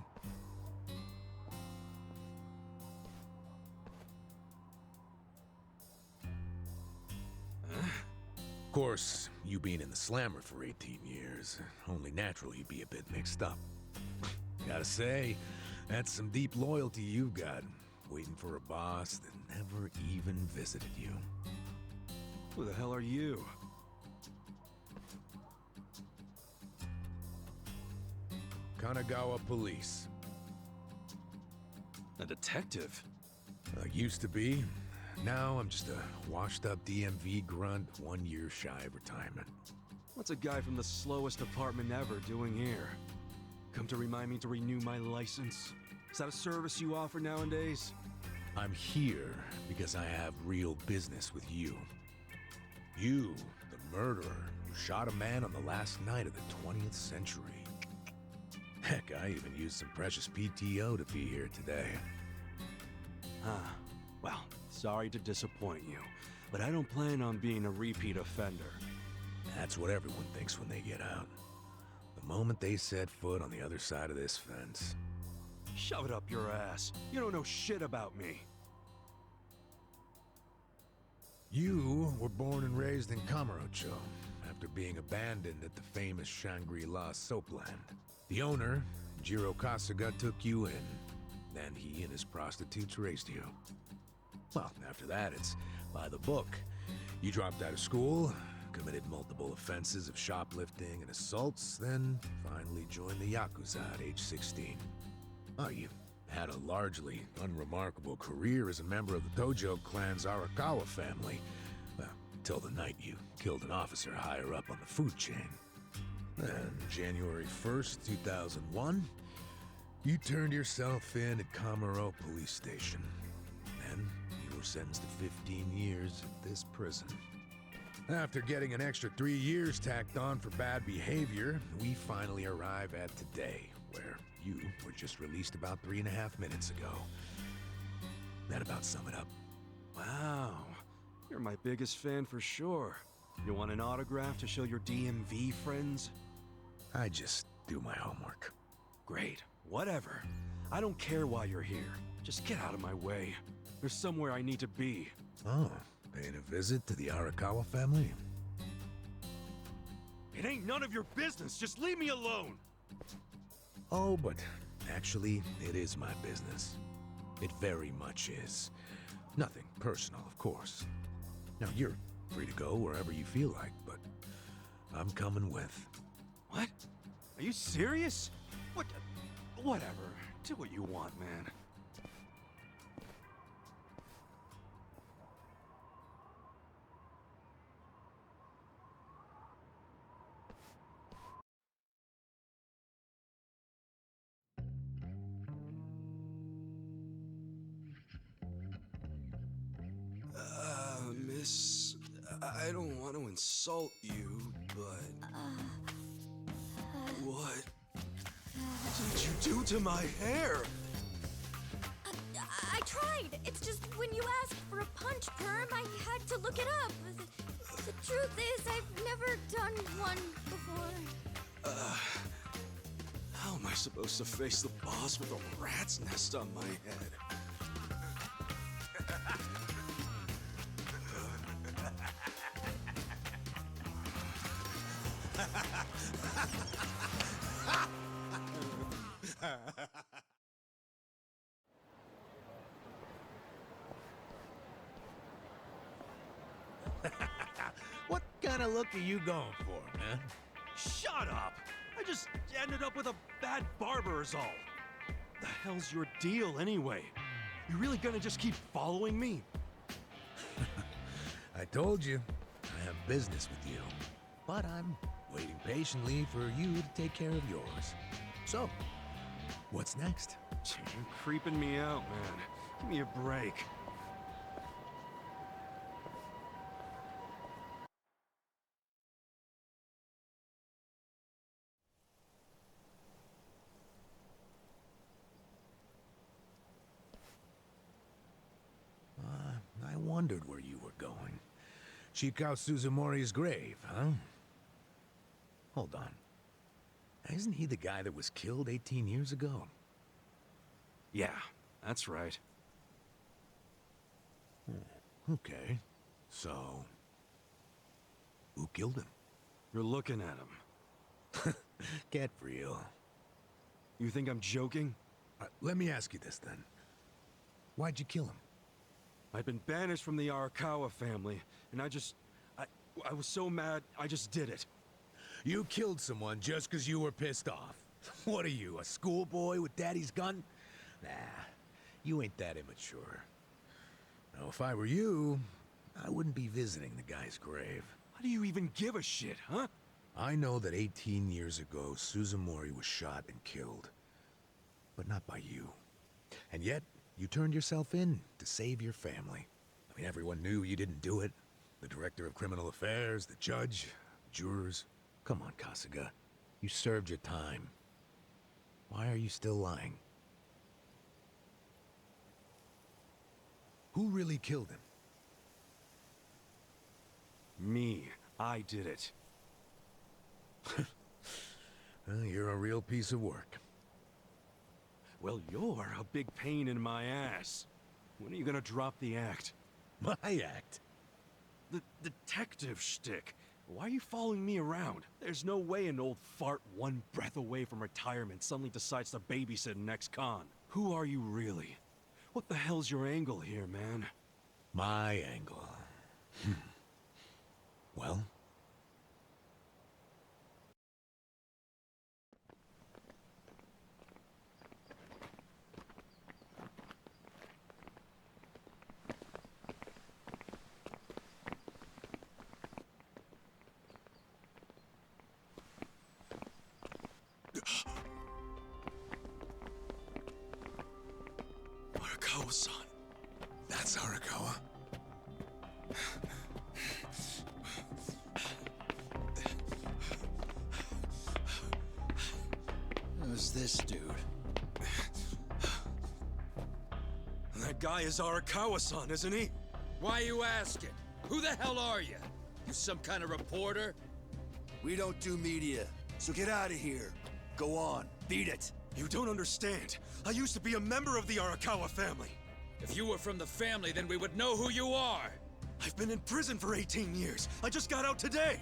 Speaker 14: Of course, you being in the slammer for 18 years, only natural you'd be a bit mixed up. Gotta say, that's some deep loyalty you've got, waiting for a boss that never even visited you.
Speaker 4: Who the hell are you?
Speaker 14: Kanagawa Police.
Speaker 4: A detective?
Speaker 14: Used to be. Now I'm just a washed-up DMV grunt 1 year shy of retirement.
Speaker 4: What's a guy from the slowest apartment ever doing here? Come to remind me to renew my license? Is that a service you offer nowadays?
Speaker 14: I'm here because I have real business with you. You, the murderer who shot a man on the last night of the 20th century. Heck, I even used some precious PTO to be here today.
Speaker 4: Well, sorry to disappoint you, but I don't plan on being a repeat offender.
Speaker 14: That's what everyone thinks when they get out. The moment they set foot on the other side of this fence.
Speaker 4: Shove it up your ass. You don't know shit about me.
Speaker 14: You were born and raised in Kamurocho, after being abandoned at the famous Shangri-La soapland. The owner, Jiro Kasuga, took you in. Then he and his prostitutes raised you. Well, after that, it's by the book. You dropped out of school, committed multiple offenses of shoplifting and assaults, then finally joined the Yakuza at age 16. Oh, you had a largely unremarkable career as a member of the Tojo clan's Arakawa family. Well, till the night you killed an officer higher up on the food chain. Then, January 1st, 2001, you turned yourself in at Kamaro Police Station. Then, you were sentenced to 15 years at this prison. After getting an extra 3 years tacked on for bad behavior, we finally arrive at today, where you were just released about 3.5 minutes ago. That about sum it up.
Speaker 4: Wow, you're my biggest fan for sure. You want an autograph to show your DMV friends?
Speaker 14: I just do my homework.
Speaker 4: Great, whatever. I don't care why you're here. Just get out of my way. There's somewhere I need to be.
Speaker 14: Oh, paying a visit to the Arakawa family?
Speaker 4: It ain't none of your business. Just leave me alone.
Speaker 14: Oh, but actually, it is my business. It very much is. Nothing personal, of course. Now, you're free to go wherever you feel like, but I'm coming with.
Speaker 4: What? Are you serious? What? Whatever. Do what you want, man. Miss, I don't want to insult you, but... What did you do to my hair?
Speaker 8: I tried. It's just when you asked for a punch perm, I had to look it up. The truth is, I've never done one before.
Speaker 4: How am I supposed to face the boss with a rat's nest on my head?
Speaker 14: What kind of look are you going for, man?
Speaker 4: Shut up! I just ended up with a bad barber is all. The hell's your deal anyway? You really gonna just keep following me?
Speaker 14: I told you, I have business with you. But I'm waiting patiently for you to take care of yours. So, what's next?
Speaker 4: You're creeping me out, man. Give me a break.
Speaker 14: I wondered where you were going. Shikao Suzumori's grave, huh? Hold on. Isn't he the guy that was killed 18 years ago?
Speaker 4: Yeah, that's right.
Speaker 14: Okay. So, who killed him?
Speaker 4: You're looking at him.
Speaker 14: Get real.
Speaker 4: You think I'm joking?
Speaker 14: Let me ask you this then. Why'd you kill him?
Speaker 4: I've been banished from the Arakawa family, and I was so mad, I just did it.
Speaker 14: You killed someone just because you were pissed off. What are you, a schoolboy with daddy's gun? Nah, you ain't that immature. Now, if I were you, I wouldn't be visiting the guy's grave.
Speaker 4: Why do you even give a shit, huh?
Speaker 14: I know that 18 years ago, Suzumori was shot and killed. But not by you. And yet, you turned yourself in to save your family. I mean, everyone knew you didn't do it. The director of criminal affairs, the judge, jurors. Come on, Kasuga. You served your time. Why are you still lying? Who really killed him?
Speaker 4: Me. I did it.
Speaker 14: Well, you're a real piece of work.
Speaker 4: Well, you're a big pain in my ass. When are you gonna drop the act?
Speaker 14: My act?
Speaker 4: The detective shtick. Why are you following me around? There's no way an old fart one breath away from retirement suddenly decides to babysit an ex-con. Who are you really? What the hell's your angle here, man?
Speaker 14: My angle. Well?
Speaker 2: Arakawa-san. That's Arakawa. Who's this dude?
Speaker 4: That guy is Arakawa-san, isn't he?
Speaker 18: Why you asking? Who the hell are you? You some kind of reporter?
Speaker 2: We don't do media, so get out of here. Go on, beat it.
Speaker 4: You don't understand. I used to be a member of the Arakawa family.
Speaker 18: If you were from the family, then we would know who you are.
Speaker 4: I've been in prison for 18 years. I just got out today.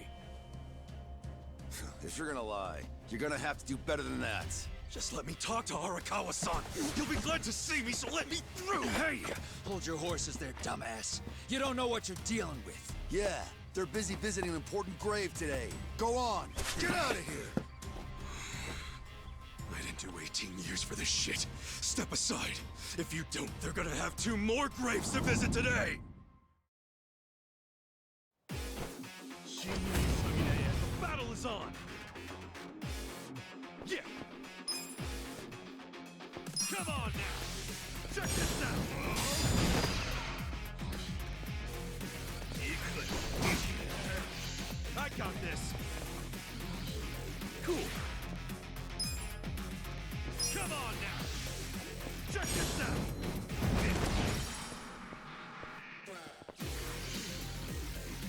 Speaker 2: If you're gonna lie, you're gonna have to do better than that.
Speaker 4: Just let me talk to Arakawa-san. You'll be glad to see me, so let me through.
Speaker 18: Hey! Hold your horses there, dumbass. You don't know what you're dealing with.
Speaker 2: Yeah, they're busy visiting an important grave today. Go on, get out of here.
Speaker 4: I didn't do 18 years for this shit. Step aside. If you don't, they're gonna have 2 more graves to visit today. The battle is on. Yeah. Come on now. Check this out. I got this. Cool. Come on now! Check this out!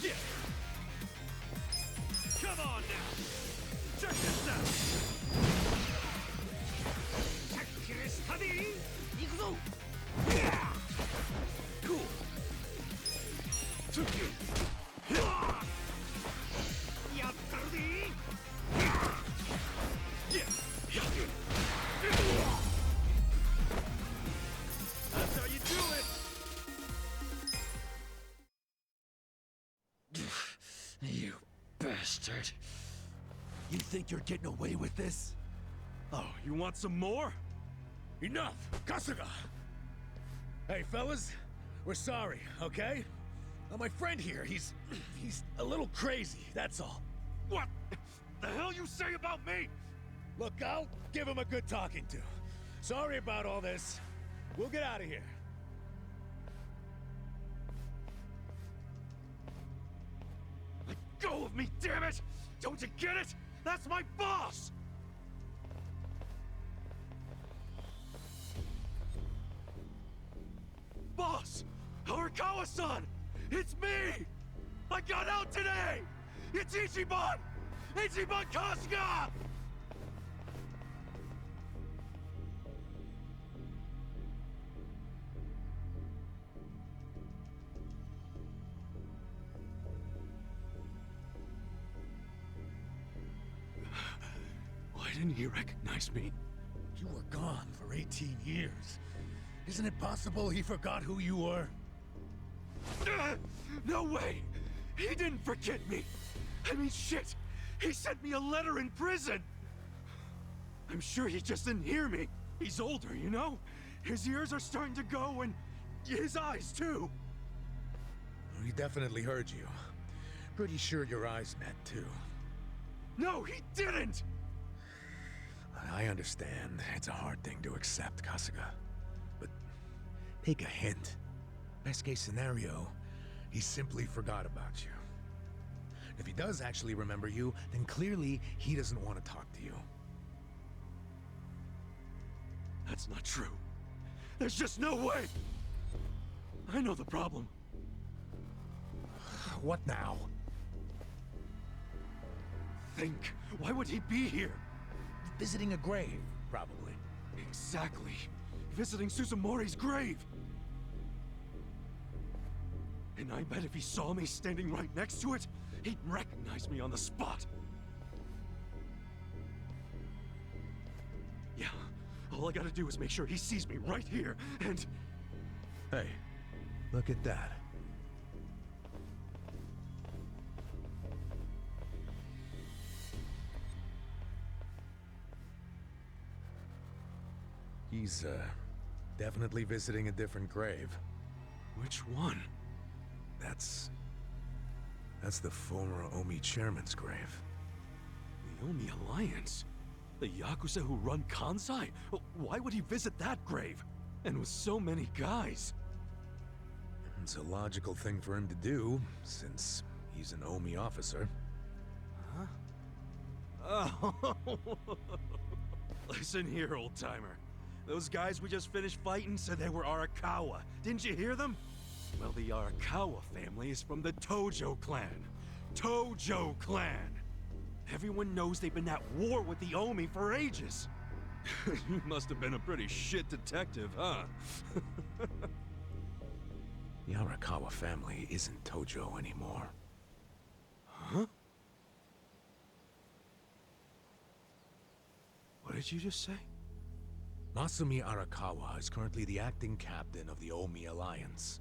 Speaker 4: Yeah! Come on now! Check this out! Yeah! Cool! Took it! That's how you do it!
Speaker 18: You bastard.
Speaker 4: You think you're getting away with this? Oh, you want some more?
Speaker 14: Enough! Kasuga! Hey, fellas, we're sorry, okay? My friend here, he's a little crazy, that's all.
Speaker 4: What the hell you say about me?
Speaker 14: Look, I'll give him a good talking to. Sorry about all this. We'll get out of here.
Speaker 4: Let go of me, damn it! Don't you get it? That's my boss! Boss! Arakawa-san! It's me! I got out today! It's Ichiban! Ichiban Kasuga! Why didn't he recognize me?
Speaker 14: You were gone for 18 years. Isn't it possible he forgot who you were?
Speaker 4: No way! He didn't forget me! I mean, shit! He sent me a letter in prison! I'm sure he just didn't hear me. He's older, you know? His ears are starting to go, and his eyes, too.
Speaker 14: He definitely heard you. Pretty sure your eyes met, too.
Speaker 4: No, he didn't!
Speaker 14: I understand. It's a hard thing to accept, Kasuga. But take a hint. Best case scenario, he simply forgot about you. If he does actually remember you, then clearly he doesn't want to talk to you.
Speaker 4: That's not true. There's just no way! I know the problem.
Speaker 14: What now?
Speaker 4: Think. Why would he be here?
Speaker 14: Visiting a grave, probably.
Speaker 4: Exactly. Visiting Suzumori's grave. And I bet if he saw me standing right next to it, he'd recognize me on the spot. Yeah, a All I gotta do is make sure he sees me right here, and...
Speaker 14: Hey, look at that. He's, definitely visiting a different grave.
Speaker 4: Which one?
Speaker 14: That's the former Omi chairman's grave.
Speaker 4: The Omi Alliance? The Yakuza who run Kansai? Why would he visit that grave? And with so many guys?
Speaker 14: It's a logical thing for him to do, since he's an Omi officer.
Speaker 4: Huh? Oh. Listen here, old-timer. Those guys we just finished fighting said they were Arakawa. Didn't you hear them? Well, the Arakawa family is from the Tojo clan. Tojo clan! Everyone knows they've been at war with the Omi for ages. You must have been a pretty shit detective, huh?
Speaker 14: The Arakawa family isn't Tojo anymore.
Speaker 4: Huh? What did you just say?
Speaker 14: Masumi Arakawa is currently the acting captain of the Omi Alliance.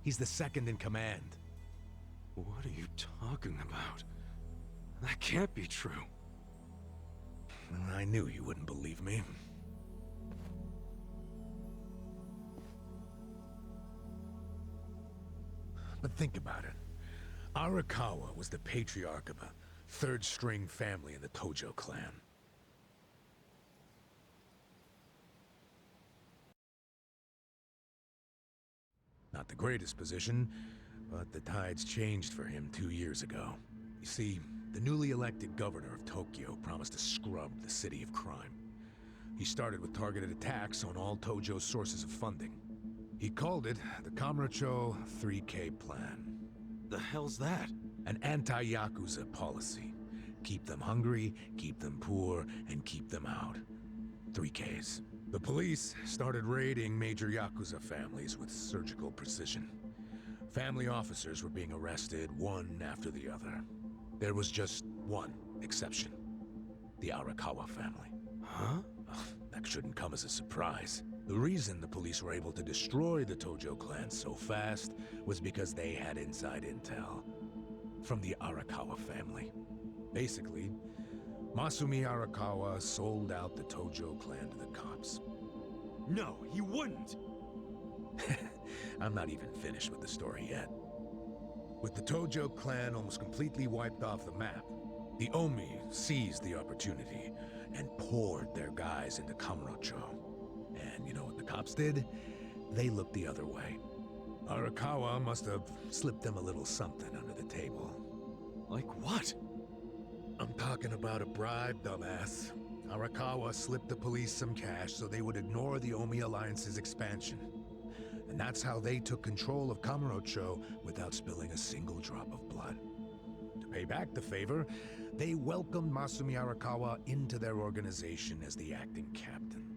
Speaker 14: He's the second in command.
Speaker 4: What are you talking about? That can't be true.
Speaker 14: I knew you wouldn't believe me. But think about it. Arakawa was the patriarch of a third-string family in the Tojo clan. Not the greatest position, but the tides changed for him 2 years ago. You see, the newly elected governor of Tokyo promised to scrub the city of crime. He started with targeted attacks on all Tojo's sources of funding. He called it the Kamurocho 3K Plan.
Speaker 4: The hell's that?
Speaker 14: An anti-Yakuza policy. Keep them hungry, keep them poor, and keep them out. 3Ks. The police started raiding major Yakuza families with surgical precision. Family officers were being arrested one after the other. There was just one exception. The Arakawa family.
Speaker 4: Huh?
Speaker 14: That shouldn't come as a surprise. The reason the police were able to destroy the Tojo clan so fast was because they had inside intel from the Arakawa family. Basically, Masumi Arakawa sold out the Tojo clan to the cops.
Speaker 4: No, he wouldn't!
Speaker 14: I'm not even finished with the story yet. With the Tojo clan almost completely wiped off the map, the Omi seized the opportunity and poured their guys into Kamurocho. And you know what the cops did? They looked the other way. Arakawa must have slipped them a little something under the table.
Speaker 4: Like what?
Speaker 14: I'm talking about a bribe, dumbass. Arakawa slipped the police some cash so they would ignore the Omi Alliance's expansion. And that's how they took control of Kamurocho without spilling a single drop of blood. To pay back the favor, they welcomed Masumi Arakawa into their organization as the acting captain.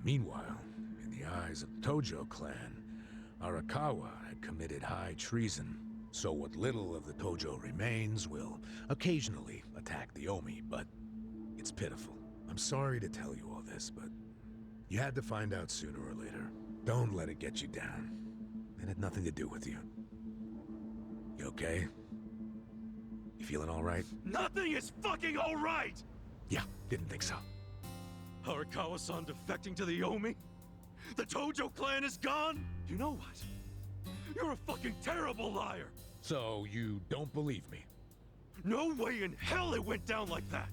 Speaker 14: Meanwhile, in the eyes of the Tojo clan, Arakawa had committed high treason. So what little of the Tojo remains will occasionally attack the Omi, but it's pitiful. I'm sorry to tell you all this, but you had to find out sooner or later. Don't let it get you down. It had nothing to do with you. You okay? You feeling all right?
Speaker 4: Nothing is fucking all right!
Speaker 14: Yeah, didn't think so.
Speaker 4: Arakawa-san defecting to the Omi? The Tojo clan is gone? You know what? You're a fucking terrible liar!
Speaker 14: So you don't believe me?
Speaker 4: No way in hell it went down like that!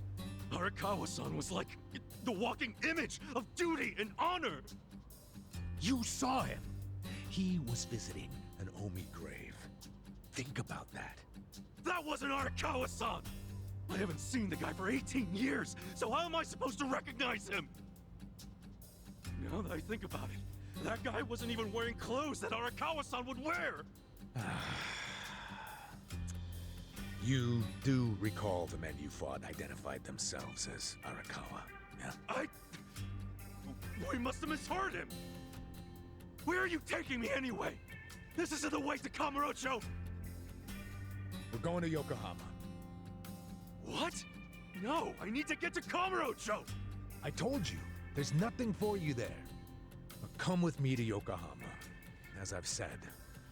Speaker 4: Arakawa-san was like the walking image of duty and honor!
Speaker 14: You saw him! He was visiting an Omi grave. Think about that.
Speaker 4: That wasn't Arakawa-san! I haven't seen the guy for 18 years, so how am I supposed to recognize him? Now that I think about it, that guy wasn't even wearing clothes that Arakawa-san would wear!
Speaker 14: You do recall the men you fought identified themselves as Arakawa, yeah?
Speaker 4: We must have misheard him! Where are you taking me anyway? This isn't the way to Kamurocho!
Speaker 14: We're going to Yokohama.
Speaker 4: What? No, I need to get to Kamurocho!
Speaker 14: I told you, There's nothing for you there. But come with me to Yokohama. As I've said,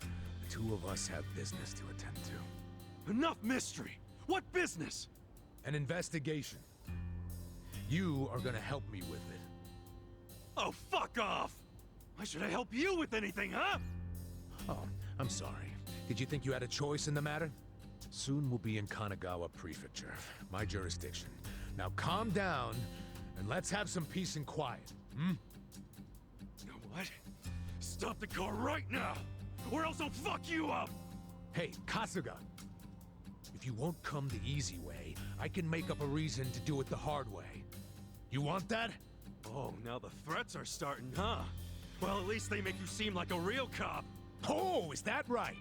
Speaker 14: the two of us have business to attend to.
Speaker 4: Enough mystery! What business?
Speaker 14: An investigation. You are gonna help me with it.
Speaker 4: Oh, fuck off! Why should I help you with anything, huh?
Speaker 14: Oh, I'm sorry. Did you think you had a choice in the matter? Soon we'll be in Kanagawa Prefecture, my jurisdiction. Now calm down, and let's have some peace and quiet, hmm?
Speaker 4: You know what? Stop the car right now, or else I'll fuck you up!
Speaker 14: Hey, Kasuga. If you won't come the easy way, I can make up a reason to do it the hard way. You want that?
Speaker 4: Oh, now the threats are starting, huh? Well, at least they make you seem like a real cop.
Speaker 14: Oh, is that right?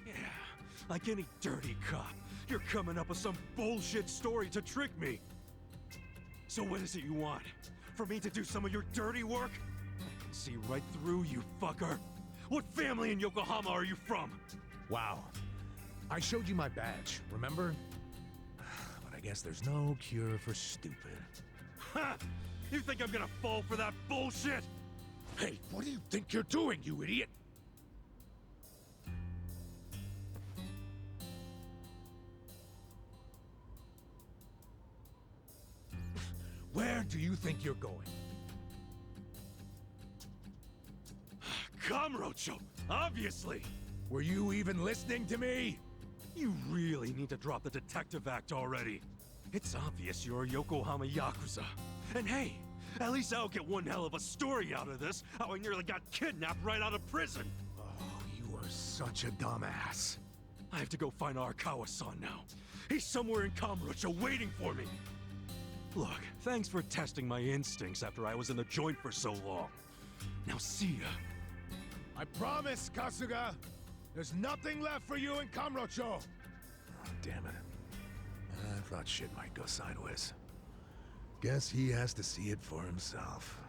Speaker 4: Yeah, like any dirty cop. You're coming up with some bullshit story to trick me. So what is it you want? For me to do some of your dirty work? I can see right through you, fucker. What family in Yokohama are you from?
Speaker 14: Wow. I showed you my badge, remember? But I guess there's no cure for stupid.
Speaker 4: Ha! You think I'm gonna fall for that bullshit?
Speaker 14: Hey, what do you think you're doing, you idiot? Where do you think you're going?
Speaker 4: Kamurocho, obviously!
Speaker 14: Were you even listening to me?
Speaker 4: You really need to drop the detective act already. It's obvious you're a Yokohama Yakuza. And hey, at least I'll get one hell of a story out of this, how I nearly got kidnapped right out of prison.
Speaker 14: Oh, you are such a dumbass.
Speaker 4: I have to go find Arakawa-san now. He's somewhere in Kamurocho waiting for me. Look, thanks for testing my instincts after I was in the joint for so long. Now see ya.
Speaker 14: I promise, Kasuga! There's nothing left for you in Kamurocho! Oh, damn it. I thought shit might go sideways. Guess he has to see it for himself.